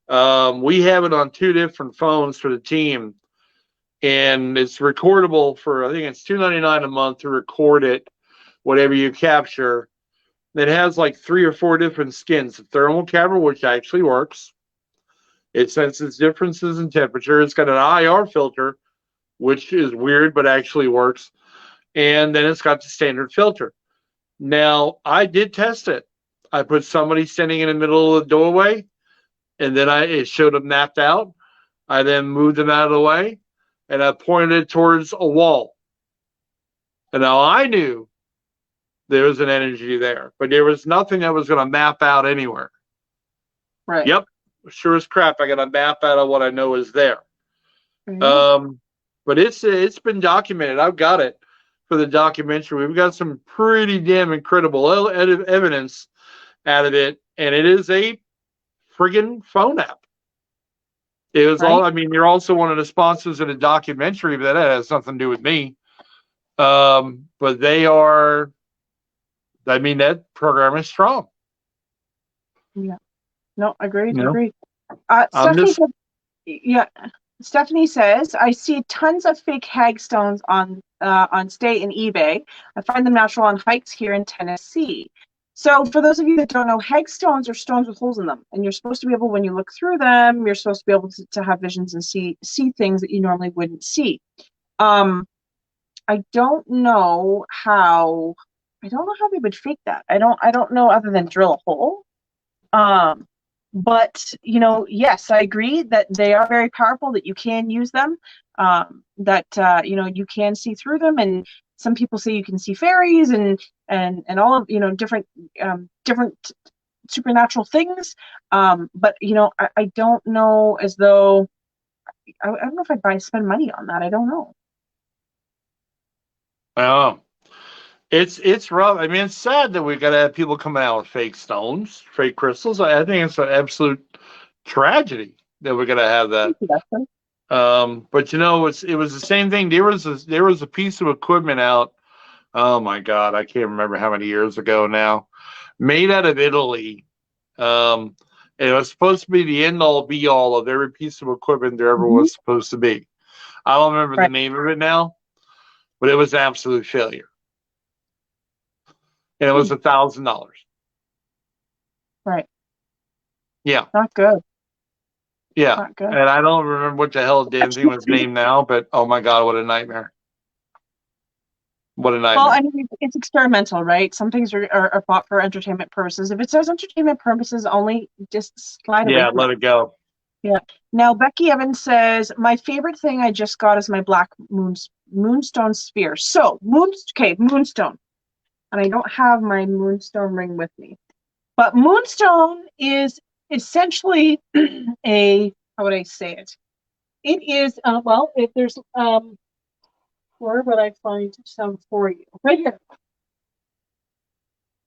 We have it on two different phones for the team, and it's recordable for, I think it's $2.99 a month to record it, whatever you capture. It has like 3 or 4 different skins. The thermal camera, which actually works. It senses differences in temperature. It's got an IR filter, which is weird, but actually works. And then it's got the standard filter. Now, I did test it. I put somebody standing in the middle of the doorway, and then it showed them mapped out. I then moved them out of the way, and I pointed it towards a wall. And now I knew there was an energy there, but there was nothing that was going to map out anywhere. Right. Yep, sure as crap, I got a map out of what I know is there. But it's been documented. I've got it for the documentary. We've got some pretty damn incredible evidence out of it, and it is a friggin' phone app. It was all. I mean, you're also one of the sponsors of the documentary, but that has nothing to do with me. But they are. I mean, that program is strong. Yeah. No, agreed. You know? Agreed. Stephanie says, I see tons of fake hagstones on Stay and eBay. I find them natural on hikes here in Tennessee. So for those of you that don't know, hagstones are stones with holes in them. And you're supposed to be able, when you look through them, you're supposed to be able to have visions and see things that you normally wouldn't see. I don't know how they would fake that. I don't know other than drill a hole. But yes, I agree that they are very powerful, that you can use them, that you can see through them, and some people say you can see fairies and all of different supernatural things. But I don't know, as though I don't know if I'd spend money on that. I don't know. It's rough. I mean, it's sad that we got to have people coming out with fake stones, fake crystals. I think it's an absolute tragedy that we're gonna have that. But it was the same thing. There was a piece of equipment out. Oh my God, I can't remember how many years ago now. Made out of Italy. It was supposed to be the end all be all of every piece of equipment there ever was supposed to be. I don't remember the name of it now, but it was an absolute failure. And it was $1,000. Right. Yeah. Not good. Yeah. Not good. And I don't remember what the hell the damn thing was named now, but oh my God, what a nightmare. What a nightmare. Well, I mean, it's experimental, right? Some things are bought for entertainment purposes. If it says entertainment purposes only, just slide away. Yeah, let it go. Yeah. Now, Becky Evans says, my favorite thing I just got is my black moonstone sphere. So, moonstone. And I don't have my moonstone ring with me. But moonstone is essentially how would I say it? It is, if there's, where would I find some for you? Right here.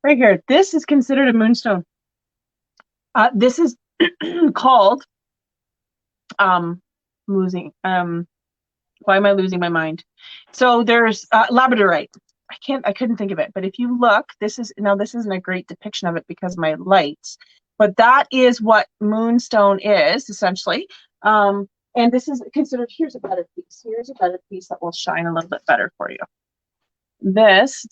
Right here. This is considered a moonstone. This is called, why am I losing my mind? So there's labradorite. I couldn't think of it, but if you look, this isn't a great depiction of it because of my lights, but that is what moonstone is essentially. And this is considered, here's a better piece that will shine a little bit better for you.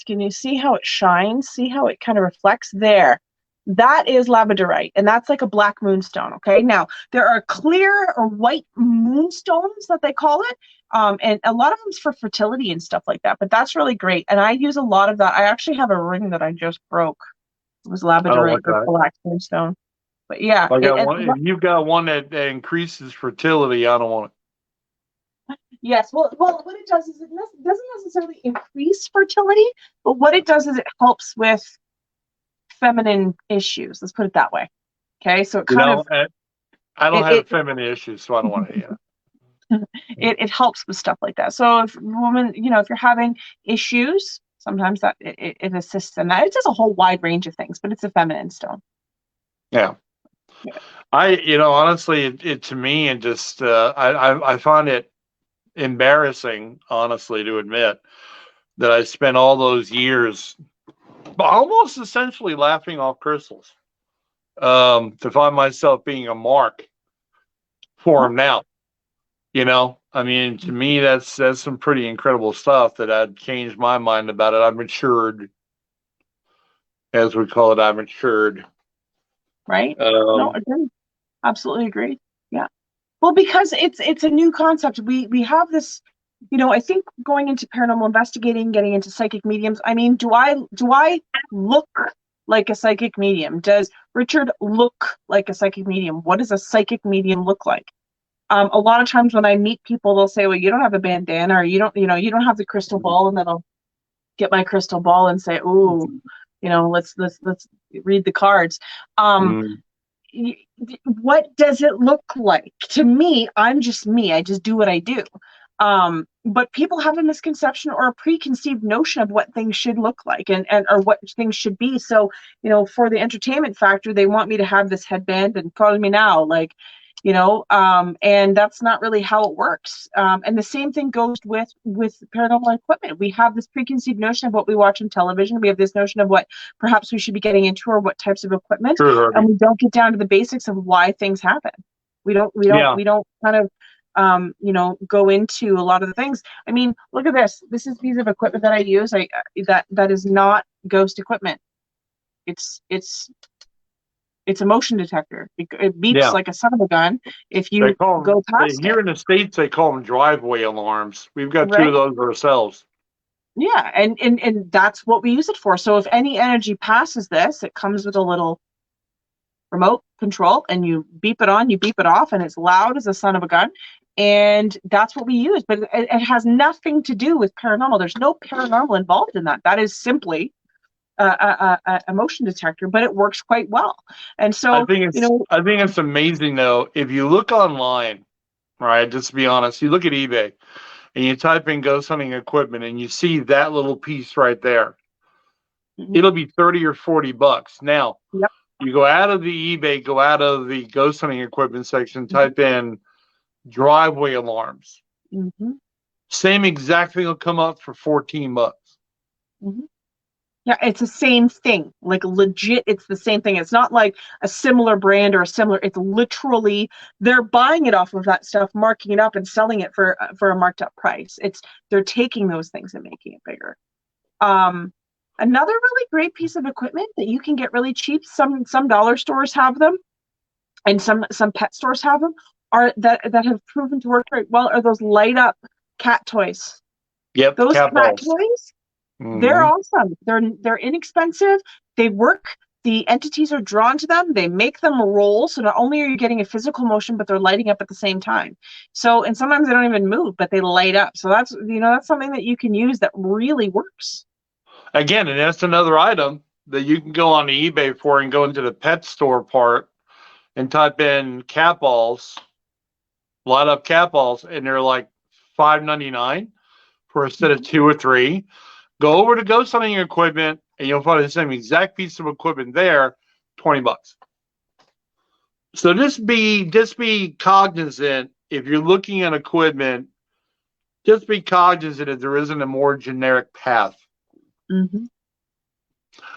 Can you see how it shines? See how it kind of reflects there? That is labradorite, and that's like a black moonstone. Okay, now there are clear or white moonstones that they call it, and a lot of them's for fertility and stuff like that. But that's really great, and I use a lot of that. I actually have a ring that I just broke. It was labradorite or black moonstone. But yeah, if you've got one that increases fertility, I don't want it. Yes, well, what it does is it doesn't necessarily increase fertility, but what it does is it helps with feminine issues. Let's put it that way. Okay, so I don't have feminine issues, so I don't want to hear it. It helps with stuff like that. So if if you're having issues, sometimes that it assists in that. It does a whole wide range of things, but it's a feminine stone. Yeah. Honestly, it to me, and just I find it embarrassing, honestly, to admit that I spent all those years almost essentially laughing off crystals, to find myself being a mark for them now. I mean, to me, that's some pretty incredible stuff that I'd changed my mind about it. I've matured, as we call it. I've matured. Right? No, agree. Absolutely agree. Yeah. Well, because it's a new concept. We have this, I think going into paranormal investigating, getting into psychic mediums. I mean, do I look like a psychic medium? Does Richard look like a psychic medium? What does a psychic medium look like? A lot of times when I meet people, they'll say, "Well, you don't have a bandana, or you don't have the crystal ball," and then I'll get my crystal ball and say, "Ooh, let's read the cards." What does it look like? To me, I'm just me. I just do what I do. But people have a misconception or a preconceived notion of what things should look like and or what things should be. So, for the entertainment factor, they want me to have this headband and follow me now, and that's not really how it works. And the same thing goes with paranormal equipment. We have this preconceived notion of what we watch on television. We have this notion of what perhaps we should be getting into or what types of equipment, and we don't get down to the basics of why things happen. We don't kind of go into a lot of the things. I mean, look at this. This is a piece of equipment that I use. That is not ghost equipment. It's a motion detector. It beeps like a son of a gun if you go past it. Here in the States, they call them driveway alarms. We've got two of those ourselves. Yeah, and that's what we use it for. So if any energy passes this, it comes with a little remote control, and you beep it on, you beep it off, and it's loud as a son of a gun. And that's what we use. But it has nothing to do with paranormal. There's no paranormal involved in that. That is simply a motion detector, but it works quite well. And so I think it's amazing though. If you look online, right, just to be honest, you look at eBay and you type in ghost hunting equipment and you see that little piece right there, it'll be $30 or $40. Now, you go out of the eBay, go out of the ghost hunting equipment section, type in driveway alarms. Same exact thing will come up for $14. Yeah, it's the same thing. Like legit, it's the same thing. It's not like a similar brand or it's literally, they're buying it off of that stuff, marking it up and selling it for a marked up price. They're taking those things and making it bigger. Another really great piece of equipment that you can get really cheap, some dollar stores have them and some pet stores have them, are that have proven to work very well, are those light up cat toys. Yep, those cat toys. They're awesome. They're inexpensive. They work. The entities are drawn to them. They make them roll. So not only are you getting a physical motion, but they're lighting up at the same time. So, and sometimes they don't even move, but they light up. So that's something that you can use that really works. Again, and that's another item that you can go on the eBay for and go into the pet store part and type in cat balls, light up cat balls, and they're like $5.99 for a set of 2 or 3. Go over to ghost hunting equipment and you'll find the same exact piece of equipment there, $20. So just be cognizant if you're looking at equipment. Just be cognizant if there isn't a more generic path.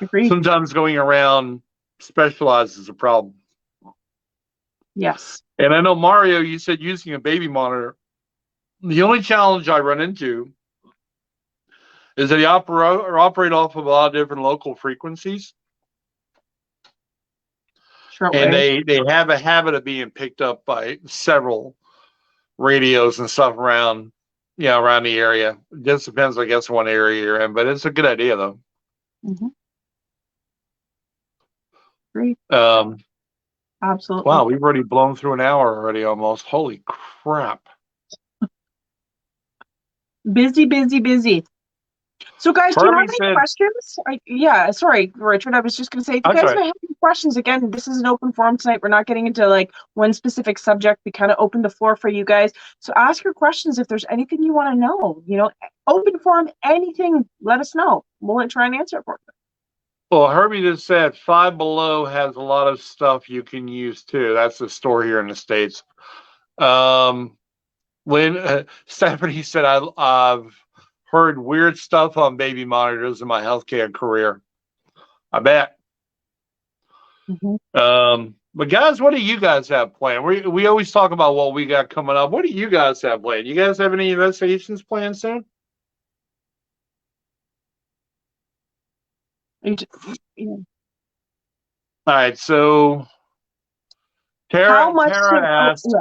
Agreed. Sometimes going around specialized is a problem. Yes. And I know, Mario, you said using a baby monitor. The only challenge I run into is that they operate off of a lot of different local frequencies. And they have a habit of being picked up by several radios and stuff around the area. It just depends, I guess, what area you're in, but it's a good idea, though. Great. Absolutely. Wow, we've already blown through an hour already almost. Holy crap. Busy. So, guys, do you have any questions? Sorry, Richard. I was just going to say, if you guys have any questions, again, this is an open forum tonight. We're not getting into like one specific subject. We kind of opened the floor for you guys. So ask your questions if there's anything you want to know. open forum, anything, let us know. We'll try and answer it for you. Well, Herbie just said Five Below has a lot of stuff you can use too. That's the store here in the States. When Stephanie said, I've heard weird stuff on baby monitors in my healthcare career. I bet. But guys, what do you guys have planned? We always talk about what we got coming up. What do you guys have planned? You guys have any investigations planned soon? Yeah. All right, so Tara asked,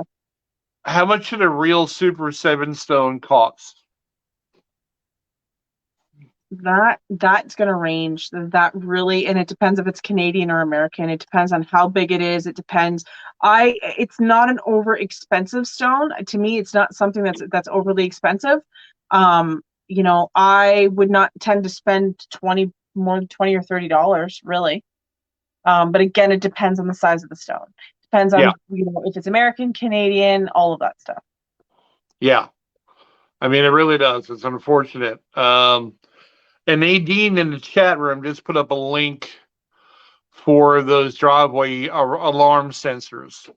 how much should a real Super 7 stone cost? That's going to range. That really, and it depends if it's Canadian or American. It depends on how big it is. It depends. It's not an over expensive stone. To me, it's not something that's overly expensive. You know, I would not tend to spend more than $20 or $30, really. But again, it depends on the size of the stone. Depends on if it's American, Canadian, all of that stuff. Yeah, I mean, it really does. It's unfortunate. And Nadine in the chat room just put up a link for those driveway alarm sensors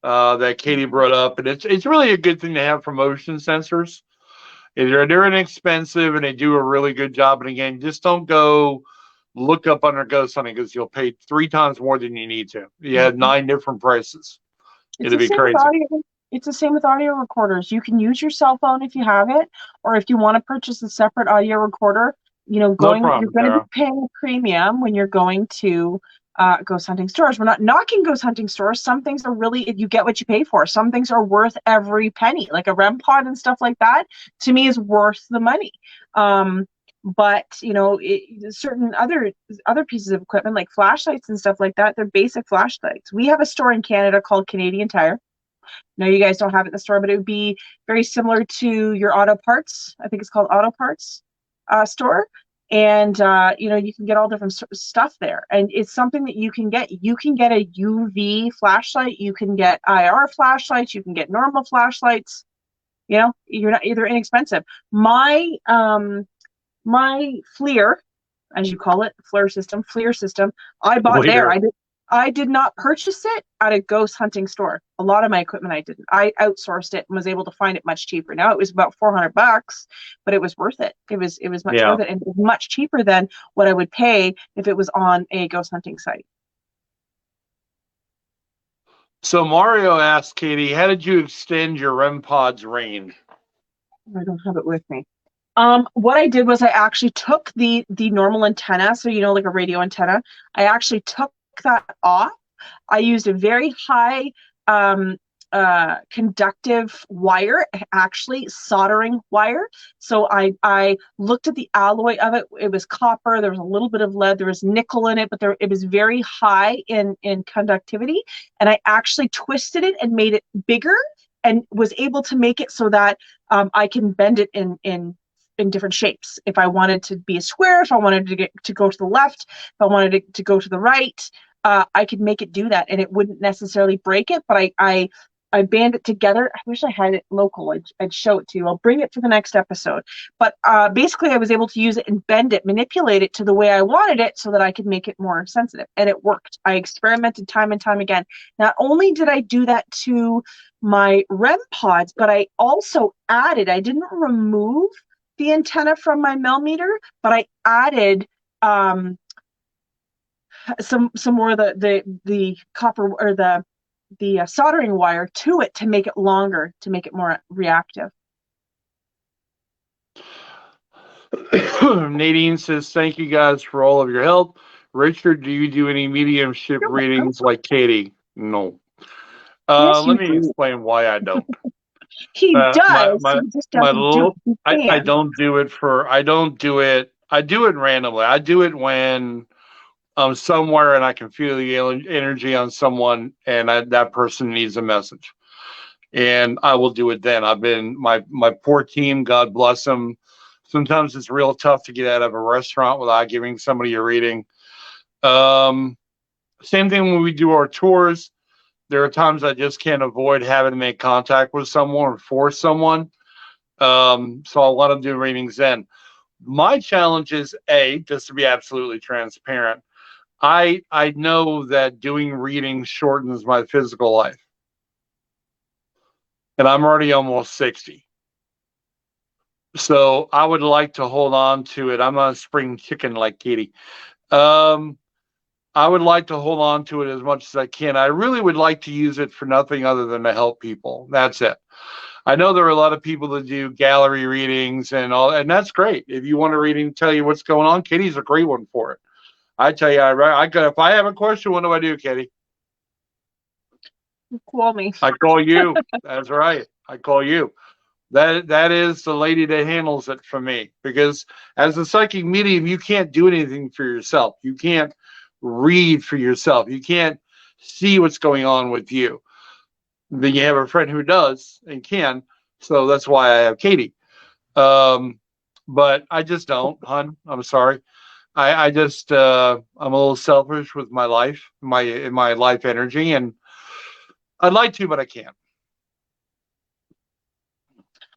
that Katie brought up, and it's really a good thing to have for motion sensors. They're inexpensive and they do a really good job. And again, just don't go look up under ghost hunting because you'll pay 3 times more than you need to. You have 9 different prices. It'll be crazy. It's the same with audio recorders. You can use your cell phone if you have it, or if you want to purchase a separate audio recorder. You know, you're going to be paying a premium when you're going to ghost hunting stores. We're not knocking ghost hunting stores. Some things are really, you get what you pay for. Some things are worth every penny, like a REM pod and stuff like that, to me is worth the money. But you know, certain other pieces of equipment like flashlights and stuff like that, they're basic flashlights. We have a store in Canada called Canadian Tire. No, you guys don't have it in the store, but it would be very similar to your auto parts. I think it's called Auto Parts store. And you know, you can get all different stuff there, and it's something that you can get. You can get a UV flashlight, you can get IR flashlights, you can get normal flashlights. You know, they're inexpensive. My FLIR, as you call it, FLIR system, I bought there. I did not purchase it at a ghost hunting store. A lot of my equipment I didn't. I outsourced it and was able to find it much cheaper. Now it was about $400, but it was worth it. It was much worth it, and it was much cheaper than what I would pay if it was on a ghost hunting site. So Mario asked Katie, how did you extend your REM pod's range? I don't have it with me. What I did was I actually took the normal antenna, so you know, like a radio antenna. I actually took that off. I used a very high conductive wire, actually soldering wire. So I looked at the alloy of it. It was copper. There was a little bit of lead. There was nickel in it, but it was very high in conductivity. And I actually twisted it and made it bigger, and was able to make it so that I can bend it in different shapes. If I wanted to be a square, if I wanted to go to the left, if I wanted it to go to the right, I could make it do that, and it wouldn't necessarily break it. But I band it together. I wish I had it local. I'd show it to you. I'll bring it for the next episode. But basically, I was able to use it and bend it, manipulate it to the way I wanted it, so that I could make it more sensitive. And it worked. I experimented time and time again. Not only did I do that to my REM pods, but I also added. I didn't remove the antenna from my millimeter, but I added some more of the copper or the soldering wire to it to make it longer, to make it more reactive. Nadine says, thank you guys for all of your help. Richard, do you do any mediumship readings like Katie? No. Yes, let me explain why I don't. He does. I don't do it for. I do it randomly. I do it when I'm somewhere and I can feel the energy on someone, and that person needs a message, and I will do it then. I've been my poor team. God bless them. Sometimes it's real tough to get out of a restaurant without giving somebody a reading. Same thing when we do our tours. There are times I just can't avoid having to make contact with someone or for someone. So I want to do readings then. My challenge is just to be absolutely transparent. I know that doing readings shortens my physical life, and I'm already almost 60. So I would like to hold on to it. I'm not a spring chicken like Katie. Um, I would like to hold on to it as much as I can. I really would like to use it for nothing other than to help people. That's it. I know there are a lot of people that do gallery readings and all, and that's great. If you want a reading, tell you what's going on, Katie's a great one for it. I tell you, I got. If I have a question, what do I do, Katie? Call me. I call you. That's right. I call you. That is the lady that handles it for me, because as a psychic medium, you can't do anything for yourself. You can't read for yourself. You can't see what's going on with you. Then you have a friend who does and can. So that's why I have Katie. But I just don't, hun. I'm sorry. I just I'm a little selfish with my life, my life energy, and I'd like to, but I can't.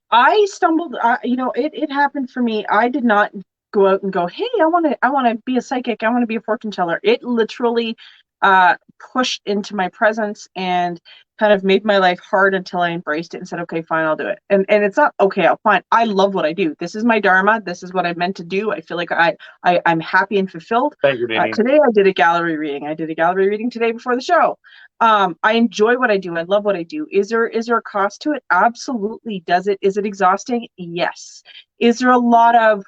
I stumbled, it happened for me. I did not go out and go, hey, I want to be a psychic. I want to be a fortune teller. It literally pushed into my presence and kind of made my life hard until I embraced it and said, okay, fine, I'll do it. And it's not okay, I'll fine. I love what I do. This is my dharma. This is what I'm meant to do. I feel like I'm happy and fulfilled. Thank you, Danny. Today I did a gallery reading. I did a gallery reading today before the show. I enjoy what I do. I love what I do. Is there a cost to it? Absolutely. Is it exhausting? Yes. Is there a lot of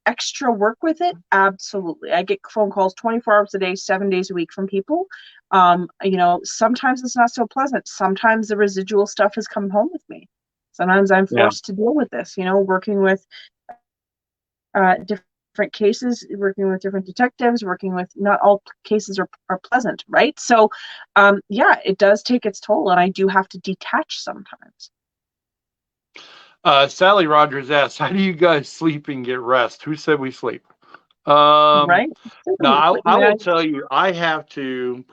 extra work with it? Absolutely. I get phone calls 24 hours a day, 7 days a week from people. Sometimes it's not so pleasant. Sometimes the residual stuff has come home with me. Sometimes I'm forced to deal with this, working with different cases, working with different detectives, working with, not all cases are pleasant, right? So it does take its toll, and I do have to detach sometimes. Sally Rogers asks, how do you guys sleep and get rest? Who said we sleep? Right. No, I will tell you, I have to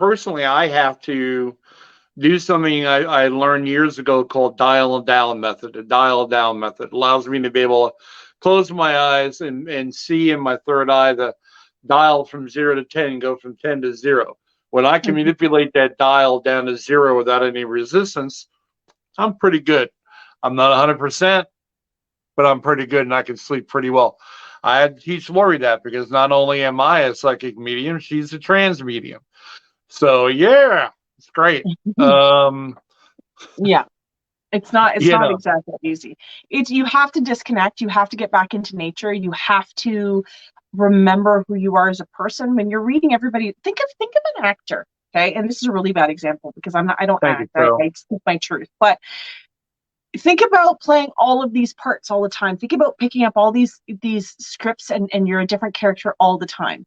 do something I learned years ago called dial down method. The dial down method allows me to be able to close my eyes and see in my third eye the dial from 0 to 10 and go from 10 to 0. When I can manipulate that dial down to 0 without any resistance, I'm pretty good. I'm not 100%, but I'm pretty good and I can sleep pretty well. I had to teach Lori that, because not only am I a psychic medium, she's a trans medium. So yeah, it's great. Yeah. It's not exactly easy. You have to disconnect. You have to get back into nature. You have to remember who you are as a person. When you're reading everybody, think of an actor. Okay. And this is a really bad example because I don't act. I speak my truth. But think about playing all of these parts all the time. Think about picking up all these scripts and you're a different character all the time.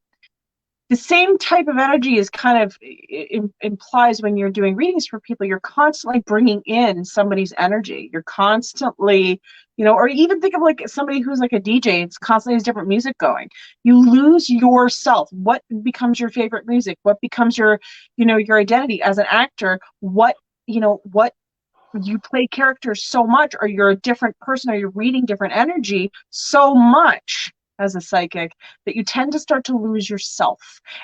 The same type of energy is kind of implies when you're doing readings for people. You're constantly bringing in somebody's energy. You're constantly, or even think of like somebody who's like a DJ. It's constantly has different music going. You lose yourself. What becomes your favorite music? What becomes your identity as an actor? What you play characters so much, or you're a different person, or you're reading different energy so much as a psychic that you tend to start to lose yourself,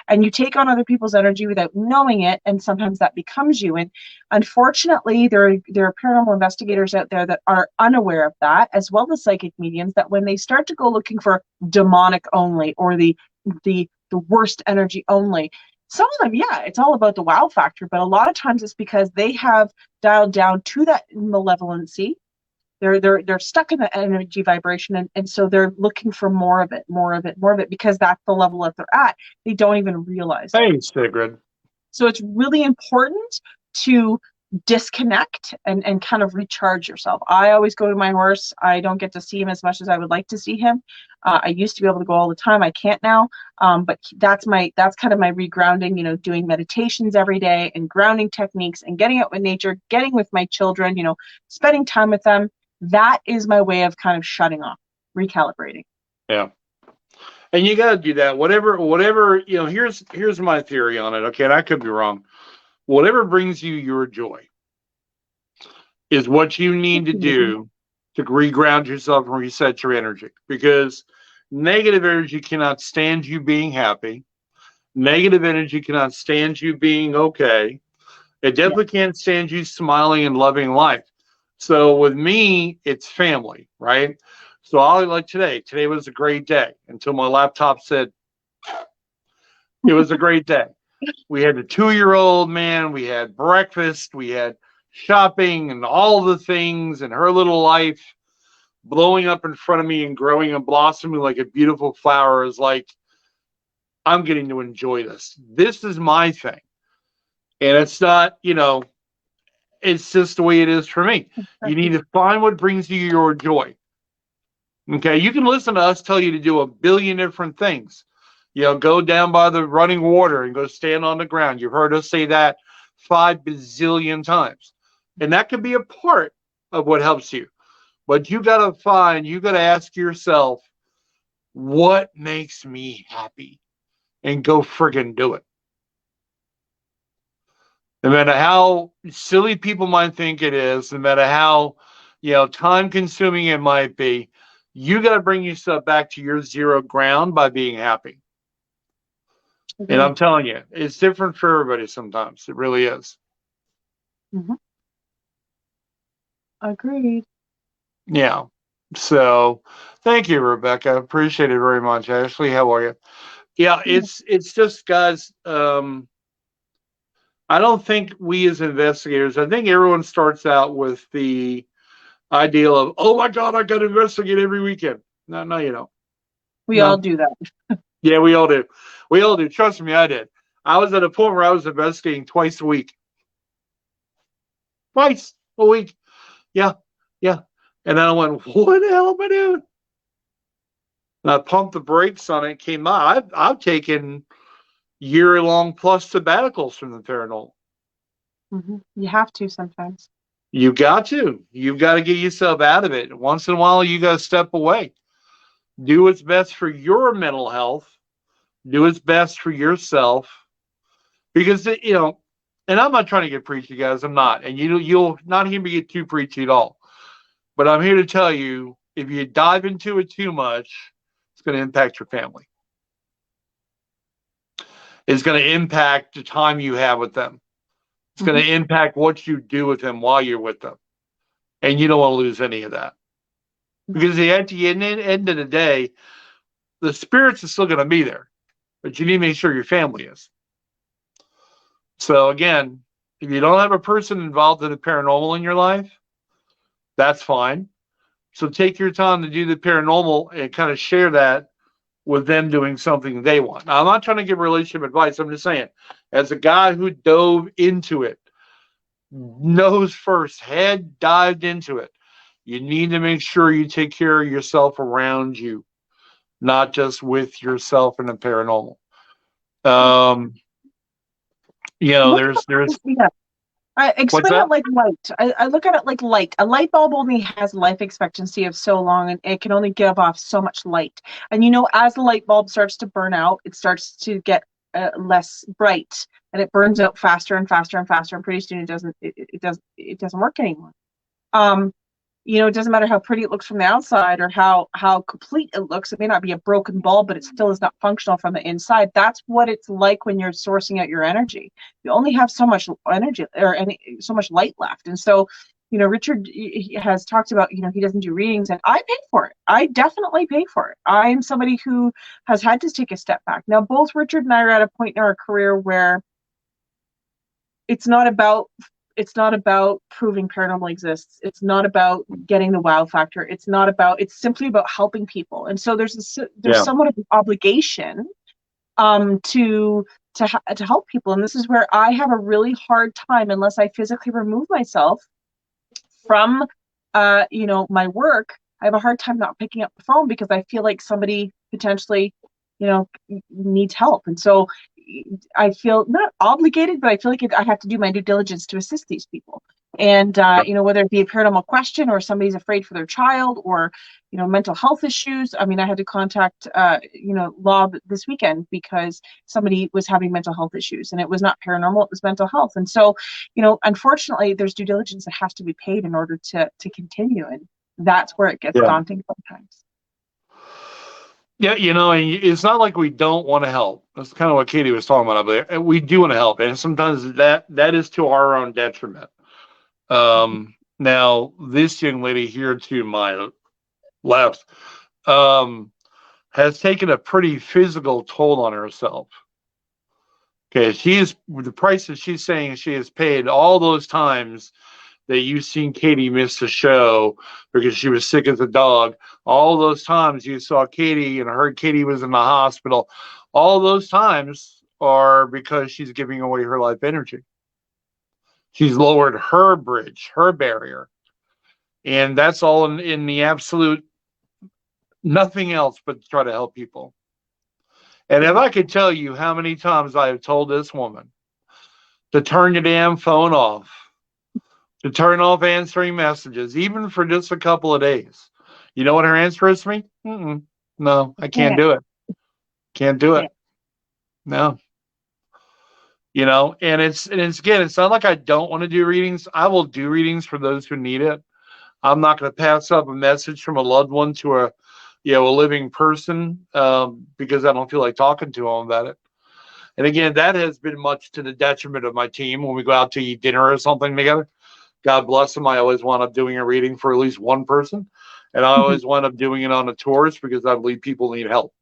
and you take on other people's energy without knowing it, and sometimes that becomes you. And unfortunately, there are paranormal investigators out there that are unaware of that, as well as psychic mediums, that when they start to go looking for demonic only, or the worst energy only, some of them, it's all about the wow factor, but a lot of times it's because they have dialed down to that malevolency. They're stuck in the energy vibration, and so they're looking for more of it, because that's the level that they're at. They don't even realize it. Hey, Sigrid. So it's really important to disconnect and kind of recharge yourself. I always go to my horse. I don't get to see him as much as I would like to see him. I used to be able to go all the time. I can't now. But that's kind of my regrounding, doing meditations every day and grounding techniques and getting out with nature, getting with my children, spending time with them. That is my way of kind of shutting off, recalibrating. Yeah. And you got to do that. Whatever, here's my theory on it. Okay. And I could be wrong. Whatever brings you your joy is what you need to do to reground yourself and reset your energy, because negative energy cannot stand you being happy. Negative energy cannot stand you being okay. It Yeah. definitely can't stand you smiling and loving life. So with me, it's family, right? So I like today. Today was a great day until my laptop said it was a great day. We had a 2-year-old, man. We had breakfast. We had shopping and all the things, and her little life blowing up in front of me and growing and blossoming like a beautiful flower is like, I'm getting to enjoy this. This is my thing. And it's not, it's just the way it is for me. You need to find what brings you your joy. Okay. You can listen to us tell you to do a billion different things. Go down by the running water and go stand on the ground. You've heard us say that 5 bazillion times. And that can be a part of what helps you. But you got to ask yourself, what makes me happy? And go friggin' do it. No matter how silly people might think it is, no matter how, time consuming it might be, you got to bring yourself back to your zero ground by being happy. Mm-hmm. And I'm telling you, it's different for everybody sometimes. It really is. Mm-hmm. Agreed. Yeah. So thank you, Rebecca. I appreciate it very much. Ashley, how are you? Yeah, it's just, guys, I don't think we as investigators, I think everyone starts out with the ideal of, oh my God, I got to investigate every weekend. No, you don't. We all do that. Yeah, we all do. We all do. Trust me, I did. I was at a point where I was investigating twice a week. Twice a week. Yeah, yeah. And then I went, what the hell am I doing? And I pumped the brakes on it, came out. I've taken year-long plus sabbaticals from the paranormal. Mm-hmm. You have to sometimes. You got to. You've got to get yourself out of it. Once in a while, you got to step away. Do what's best for your mental health. Do what's best for yourself. Because, and I'm not trying to get preachy, guys. I'm not. And you'll not hear me get too preachy at all. But I'm here to tell you, if you dive into it too much, it's going to impact your family. It's going to impact the time you have with them. It's going to impact what you do with them while you're with them. And you don't want to lose any of that. Because at the end of the day, the spirits are still going to be there. But you need to make sure your family is. So again, if you don't have a person involved in the paranormal in your life, that's fine. So take your time to do the paranormal and kind of share that with them doing something they want. Now, I'm not trying to give relationship advice. I'm just saying, as a guy who dove into it, nose first, head dived into it, you need to make sure you take care of yourself around you, not just with yourself in the paranormal. There's yeah. I explain it like light. I look at it like light. A light bulb only has life expectancy of so long, and it can only give off so much light. And as the light bulb starts to burn out, it starts to get less bright, and it burns out faster and faster and faster. And pretty soon, it doesn't work anymore. It doesn't matter how pretty it looks from the outside or how complete it looks. It may not be a broken bulb, but it still is not functional from the inside. That's what it's like when you're sourcing out your energy. You only have so much energy or so much light left. And so, Richard has talked about, he doesn't do readings, and I pay for it. I definitely pay for it. I'm somebody who has had to take a step back. Now, both Richard and I are at a point in our career where it's not about proving paranormal exists. It's not about getting the wow factor. It's simply about helping people. And so there's somewhat of an obligation to help people. And this is where I have a really hard time, unless I physically remove myself from my work. I have a hard time not picking up the phone because I feel like somebody potentially needs help. And so I feel not obligated, but I feel like I have to do my due diligence to assist these people. And, whether it be a paranormal question or somebody's afraid for their child or, mental health issues. I mean, I had to contact, law this weekend because somebody was having mental health issues, and it was not paranormal, it was mental health. And so, unfortunately, there's due diligence that has to be paid in order to continue. And that's where it gets Yeah. daunting sometimes. Yeah, and it's not like we don't want to help. That's kind of what Katie was talking about up there. We do want to help, and sometimes that is to our own detriment. Now, this young lady here to my left has taken a pretty physical toll on herself. Okay, the price that she's saying she has paid all those times that you've seen Katie miss a show because she was sick as a dog. All those times you saw Katie and heard Katie was in the hospital. All those times are because she's giving away her life energy. She's lowered her bridge, her barrier. And that's all in the absolute nothing else but to try to help people. And if I could tell you how many times I have told this woman to turn your damn phone off, to turn off answering messages, even for just a couple of days. You know what her answer is to me? No, I can't do it. Can't do it. No. And it's again, it's not like I don't want to do readings. I will do readings for those who need it. I'm not going to pass up a message from a loved one to a living person because I don't feel like talking to them about it. And again, that has been much to the detriment of my team when we go out to eat dinner or something together. God bless them. I always wind up doing a reading for at least one person. And I always wind up doing it on the tours because I believe people need help.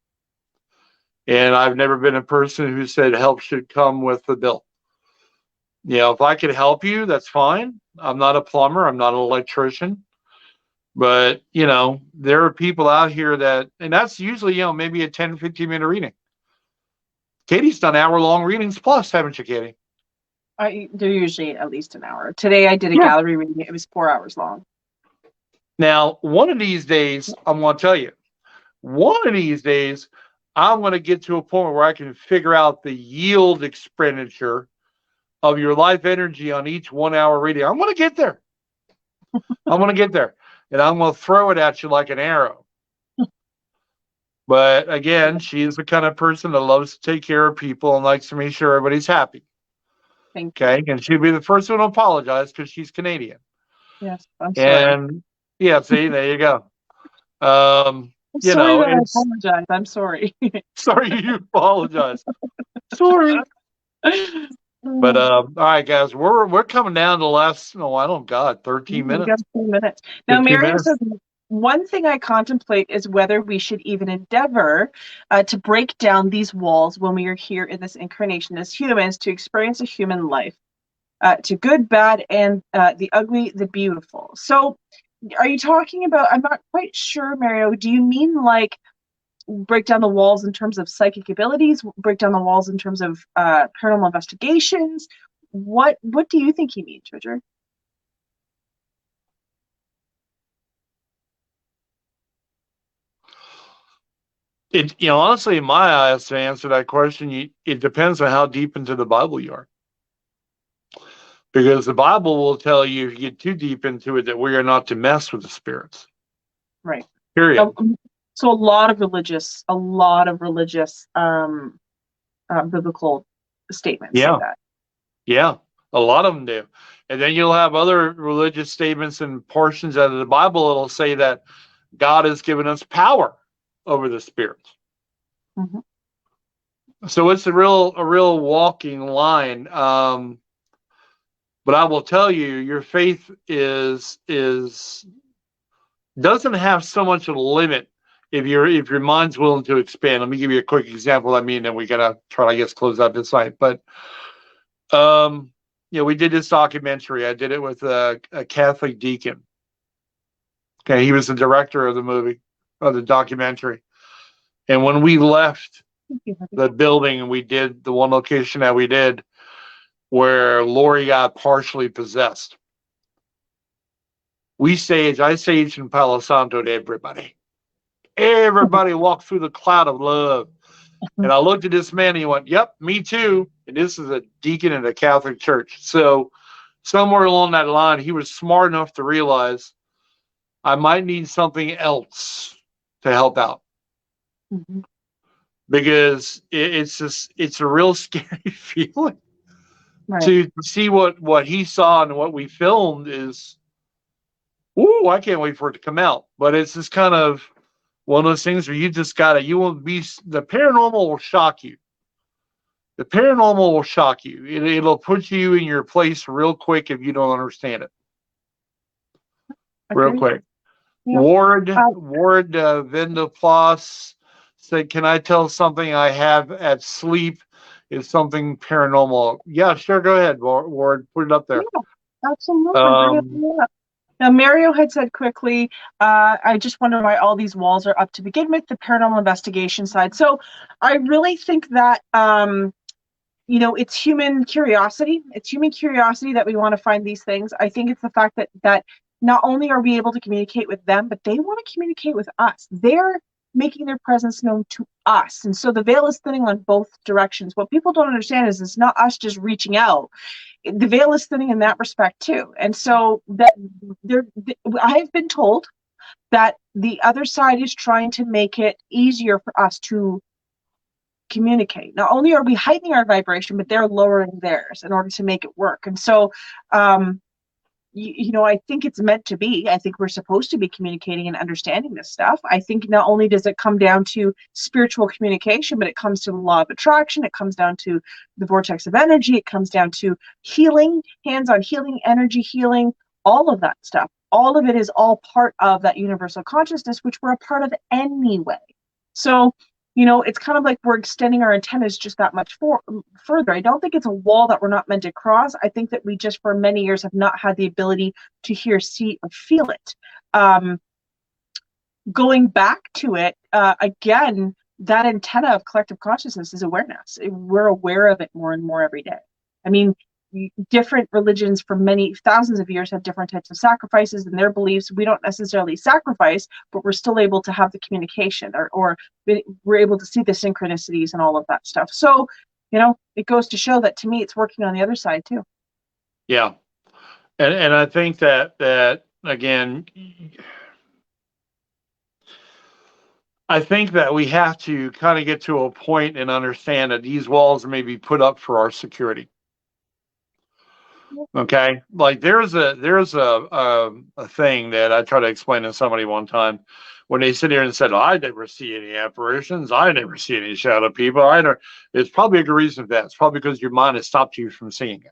And I've never been a person who said help should come with the bill. If I could help you, that's fine. I'm not a plumber. I'm not an electrician. But, there are people out here and that's usually, maybe a 10, 15-minute reading. Katie's done hour-long readings plus, haven't you, Katie? They're usually at least an hour. Today I did a gallery reading. It was 4 hours long. Now, one of these days, I'm going to tell you, I'm going to get to a point where I can figure out the yield expenditure of your life energy on each 1 hour reading. I'm going to get there. And I'm going to throw it at you like an arrow. But again, she is the kind of person that loves to take care of people and likes to make sure everybody's happy. Okay, and she'd be the first one to apologize because she's Canadian. Yes, I'm sorry. And see, there you go. I'm sorry that I apologize. I'm sorry. Sorry you apologize. Sorry. But all right, guys, we're coming down to the last 13 minutes. We got 2 minutes. Now, Miriam says, one thing I contemplate is whether we should even endeavor to break down these walls when we are here in this incarnation as humans to experience a human life, to good, bad, and the ugly, the beautiful. So are you talking about, I'm not quite sure, Mario, do you mean like break down the walls in terms of psychic abilities, break down the walls in terms of paranormal investigations? What do you think he means, Richard? Honestly, in my eyes, to answer that question, it depends on how deep into the Bible you are. Because the Bible will tell you, if you get too deep into it, that we are not to mess with the spirits. Right. Period. So a lot of religious biblical statements say that. Yeah, a lot of them do. And then you'll have other religious statements and portions out of the Bible that'll say that God has given us power over the spirits. Mm-hmm. So it's a real walking line. But I will tell you, your faith doesn't have so much of a limit if your mind's willing to expand. Let me give you a quick example. Then we gotta try to, close out this site. But we did this documentary. I did it with a Catholic deacon. Okay, he was the director of the documentary. And when we left the building and we did the one location that we did where Lori got partially possessed, I saged in Palo Santo to everybody. Everybody walked through the cloud of love. And I looked at this man and he went, "Yep, me too." And this is a deacon in a Catholic church. So somewhere along that line, he was smart enough to realize I might need something else to help out. Mm-hmm. Because it's a real scary feeling. Right. To see what he saw and what we filmed ooh, I can't wait for it to come out. But it's just kind of one of those things where you will be, the paranormal will shock you. The paranormal will shock you. It'll put you in your place real quick if you don't understand it. Real Agreed. quick. Yeah. Ward Vindoplas said, "Can I tell something I have at sleep? Is something paranormal?" Yeah, sure. Go ahead, Ward. Put it up there. Yeah, absolutely. Bring it up. Now, Mario had said quickly, I just wonder why all these walls are up to begin with, the paranormal investigation side. So I really think that, it's human curiosity. It's human curiosity that we want to find these things. I think it's the fact that not only are we able to communicate with them, but they want to communicate with us. They're making their presence known to us. And so the veil is thinning on both directions. What people don't understand is it's not us just reaching out. The veil is thinning in that respect too. And so that I've been told that the other side is trying to make it easier for us to communicate. Not only are we heightening our vibration, but they're lowering theirs in order to make it work. And so, I think it's meant to be. I think we're supposed to be communicating and understanding this stuff. I think not only does it come down to spiritual communication, but it comes to the law of attraction. It comes down to the vortex of energy. It comes down to healing, hands-on healing, energy healing, all of that stuff. All of it is all part of that universal consciousness, which we're a part of anyway. So, it's kind of like we're extending our antennas just that much further. I don't think it's a wall that we're not meant to cross. I think that we just for many years have not had the ability to hear, see, or feel it. Going back to it, again, that antenna of collective consciousness is awareness. We're aware of it more and more every day. I mean, different religions for many thousands of years have different types of sacrifices and their beliefs. We don't necessarily sacrifice, but we're still able to have the communication, or we're able to see the synchronicities and all of that stuff. So, it goes to show that to me, it's working on the other side too. Yeah. And I think that again, I think that we have to kind of get to a point and understand that these walls may be put up for our security. Okay, like there's a thing that I tried to explain to somebody one time when they sit here and said, "I never see any apparitions. I never see any shadow people." I don't. It's probably a good reason for that. It's probably because your mind has stopped you from seeing it.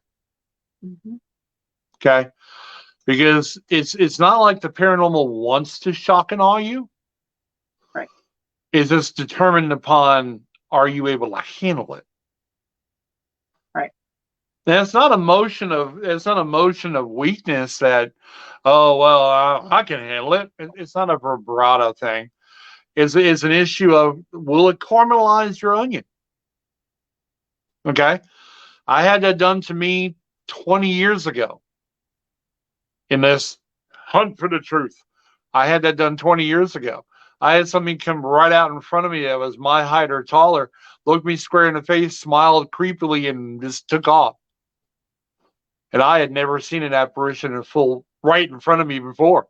Mm-hmm. Okay, because it's not like the paranormal wants to shock and awe you. Right. It's just determined upon, are you able to handle it? And it's not a motion of weakness that, oh well, I can handle it. It's not a vibrato thing. It's an issue of, will it caramelize your onion? Okay, I had that done to me 20 years ago. In this hunt for the truth, I had that done 20 years ago. I had something come right out in front of me that was my height or taller, looked me square in the face, smiled creepily, and just took off. And I had never seen an apparition in full right in front of me before.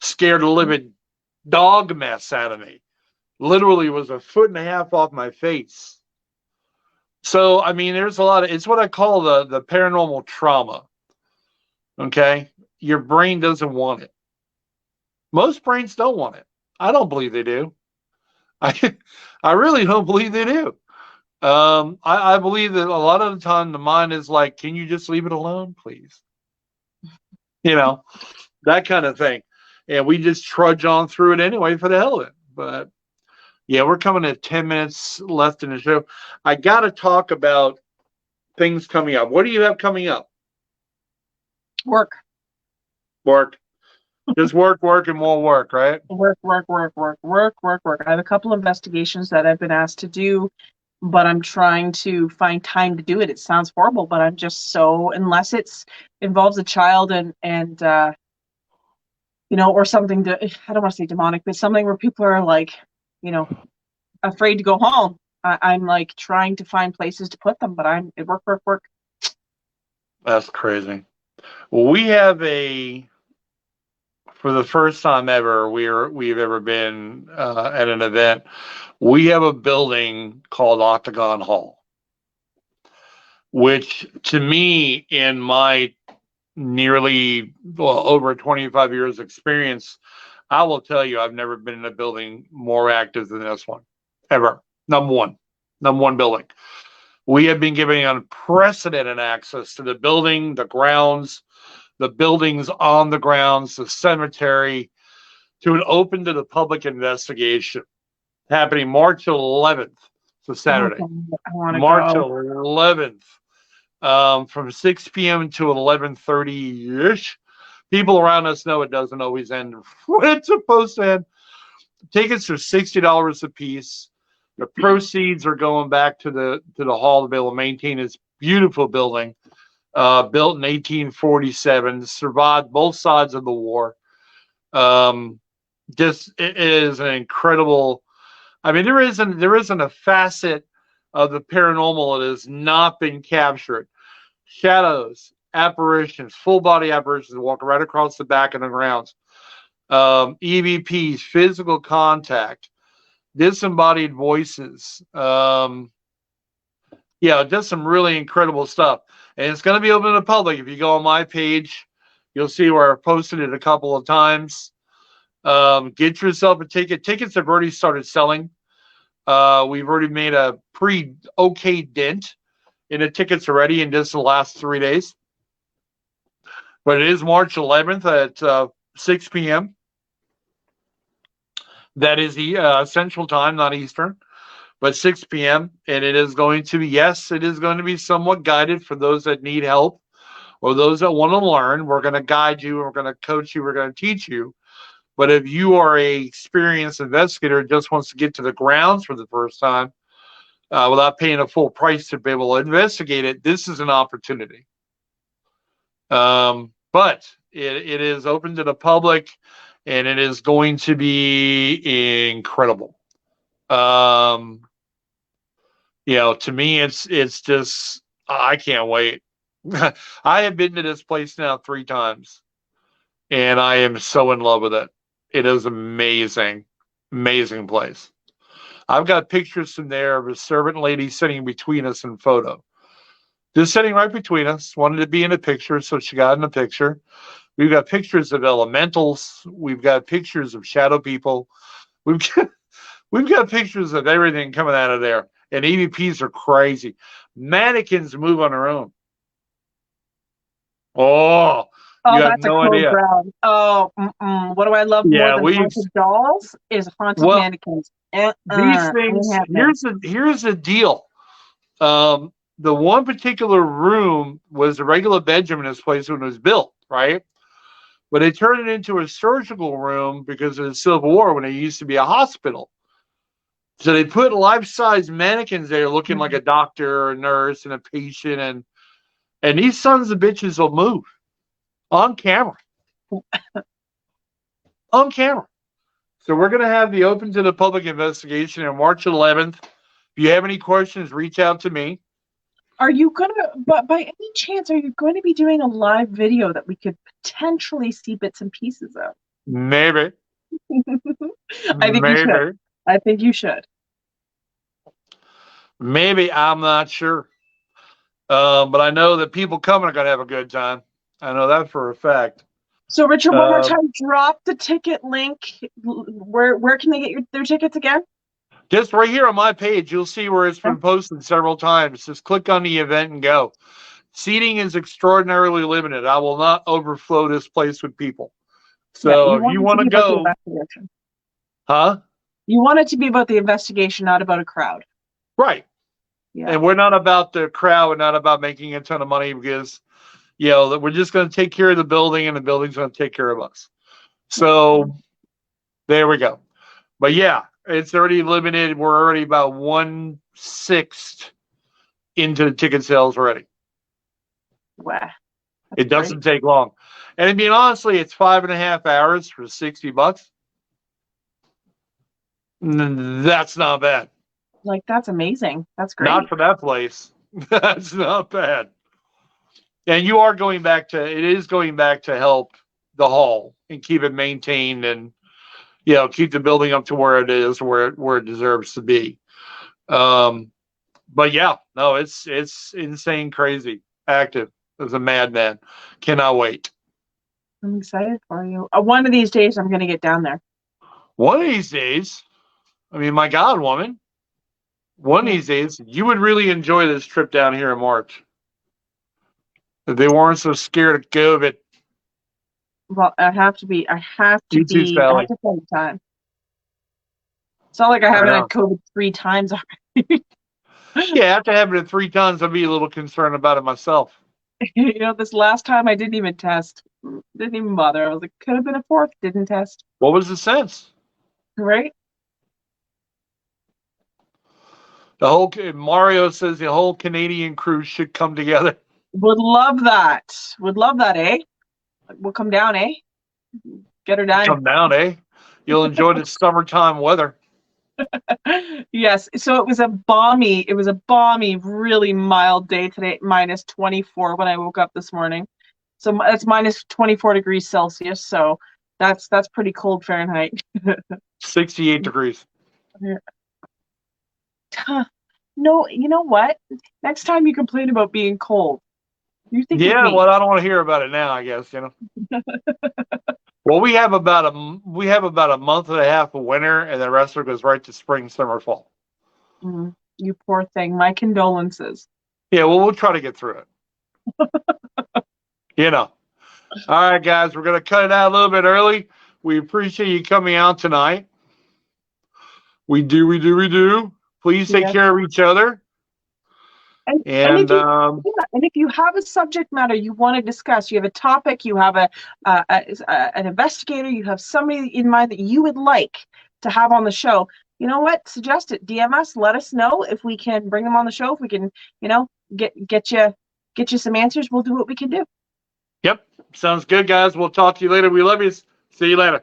Scared the living dog mess out of me. Literally was a foot and a half off my face. So, I mean, there's a lot of, it's what I call the paranormal trauma. Okay? Your brain doesn't want it. Most brains don't want it. I don't believe they do. I really don't believe they do. I believe that a lot of the time the mind is like, can you just leave it alone, please? That kind of thing. And we just trudge on through it anyway for the hell of it. But yeah, we're coming at 10 minutes left in the show. I got to talk about things coming up. What do you have coming up? Work. Just work, and more work, right? Work. I have a couple of investigations that I've been asked to do, but I'm trying to find time to do it. It sounds horrible, but I'm just so, unless it's involves a child and or something I don't want to say demonic, but something where people are like, afraid to go home. I'm like trying to find places to put them, but I'm at work. That's crazy. Well, we have for the first time ever, we've ever been at an event. We have a building called Octagon Hall, which to me, in my nearly, well, over 25 years experience, I will tell you, I've never been in a building more active than this one, ever. Number one building. We have been giving unprecedented access to the building, the grounds, the buildings on the grounds, the cemetery, to an open to the public investigation happening March 11th. So Saturday, I want to March go. 11th, from 6 p.m. to 11:30 ish. People around us know it doesn't always end when it's supposed to end. Tickets are $60 a piece. The proceeds are going back to the hall to be able to maintain this beautiful building, built in 1847, survived both sides of the war. Just it is an incredible. I mean, there isn't a facet of the paranormal that has not been captured. Shadows, apparitions, full body apparitions walk right across the back of the grounds. EVPs, physical contact, disembodied voices. Yeah, just some really incredible stuff. And it's going to be open to the public. If you go on my page, you'll see where I've posted it a couple of times. Get yourself a ticket. Tickets have already started selling. We've already made a okay dent in the tickets already in just the last 3 days. But it is March 11th at 6 p.m. That is the Central Time, not Eastern, but 6 p.m. And it is going to be, yes, it is going to be somewhat guided for those that need help or those that want to learn. We're going to guide you. We're going to coach you. We're going to teach you. But if you are a experienced investigator that just wants to get to the grounds for the first time without paying a full price to be able to investigate it, this is an opportunity. But it is open to the public, and it is going to be incredible. To me, it's just, I can't wait. I have been to this place now 3 times, and I am so in love with it. It is amazing, amazing place. I've got pictures from there of a servant lady sitting between us in photo. Just sitting right between us, wanted to be in a picture, so she got in a picture. We've got pictures of elementals. We've got pictures of shadow people. We've got pictures of everything coming out of there. And EVPs are crazy. Mannequins move on their own. Oh, you have that's no a cool idea. ground. Oh, what do I love more than haunted dolls is haunted mannequins. These things, here's the deal. The one particular room was a regular bedroom in this place when it was built, right? But they turned it into a surgical room because of the Civil War when it used to be a hospital. So they put life-size mannequins there looking like a doctor or a nurse and a patient, and these sons of bitches will move on camera. On camera. So we're going to have the open to the public investigation on March 11th. If you have any questions, reach out to me. Are you going to, but by any chance, are you going to be doing a live video that we could potentially see bits and pieces of? Maybe. I think you should. I think you should. Maybe. I'm not sure. But I know that people coming are going to have a good time. I know that for a fact. So, Richard, one more time, drop the ticket link. Where can they get their tickets again? Just right here on my page, you'll see where it's been posted several times. Just click on the event and go. Seating is extraordinarily limited. I will not overflow this place with people. So if you want to go, huh? You want it to be about the investigation, not about a crowd. Right. Yeah. And we're not about the crowd. We're not about making a ton of money because, we're just going to take care of the building and the building's going to take care of us. So there we go. But yeah, it's already limited. We're already about 1/6 into the ticket sales already. Wow. It doesn't take long. And I mean, honestly, it's 5.5 hours for $60. That's not bad. Like, that's amazing. That's great. Not for that place. That's not bad. And it is going back to help the hall and keep it maintained and, keep the building up to where it is, where it deserves to be. But yeah, no, it's insane, crazy, active. as a madman. Cannot wait. I'm excited for you. One of these days, I'm going to get down there. One of these days, I mean, my God, woman, one of these days, you would really enjoy this trip down here in March. If they weren't so scared of COVID. Well, I have to be. I have to You too, be. I Sally. have to spend time. It's not like I haven't had COVID 3 times already. Yeah, after having it 3 times, I'd be a little concerned about it myself. You know, this last time I didn't even test. Didn't even bother. I was like, could have been a 4th. Didn't test. What was the sense? Right? The whole Mario says the whole Canadian cruise should come together. Would love that. Would love that, eh? We'll come down, eh? Get her down. Come down, eh? You'll enjoy the summertime weather. Yes. So it was a balmy, really mild day today, -24 when I woke up this morning. So it's -24 degrees Celsius. So that's pretty cold Fahrenheit. 68 degrees. No, you know what? Next time you complain about being cold, you think of Yeah, me. well, I don't want to hear about it now, I guess, you know. Well, we have about a month and a half of winter, and the rest of it goes right to spring, summer, fall. You poor thing. My condolences. Yeah, well, we'll try to get through it. You know. All right, guys, we're going to cut it out a little bit early. We appreciate you coming out tonight. We do. Please take care of each other. And if you have a subject matter you want to discuss, you have a topic, you have an investigator, you have somebody in mind that you would like to have on the show, you know what? Suggest it. DM us. Let us know if we can bring them on the show. If we can, you know, get you some answers. We'll do what we can do. Yep. Sounds good, guys. We'll talk to you later. We love you. See you later.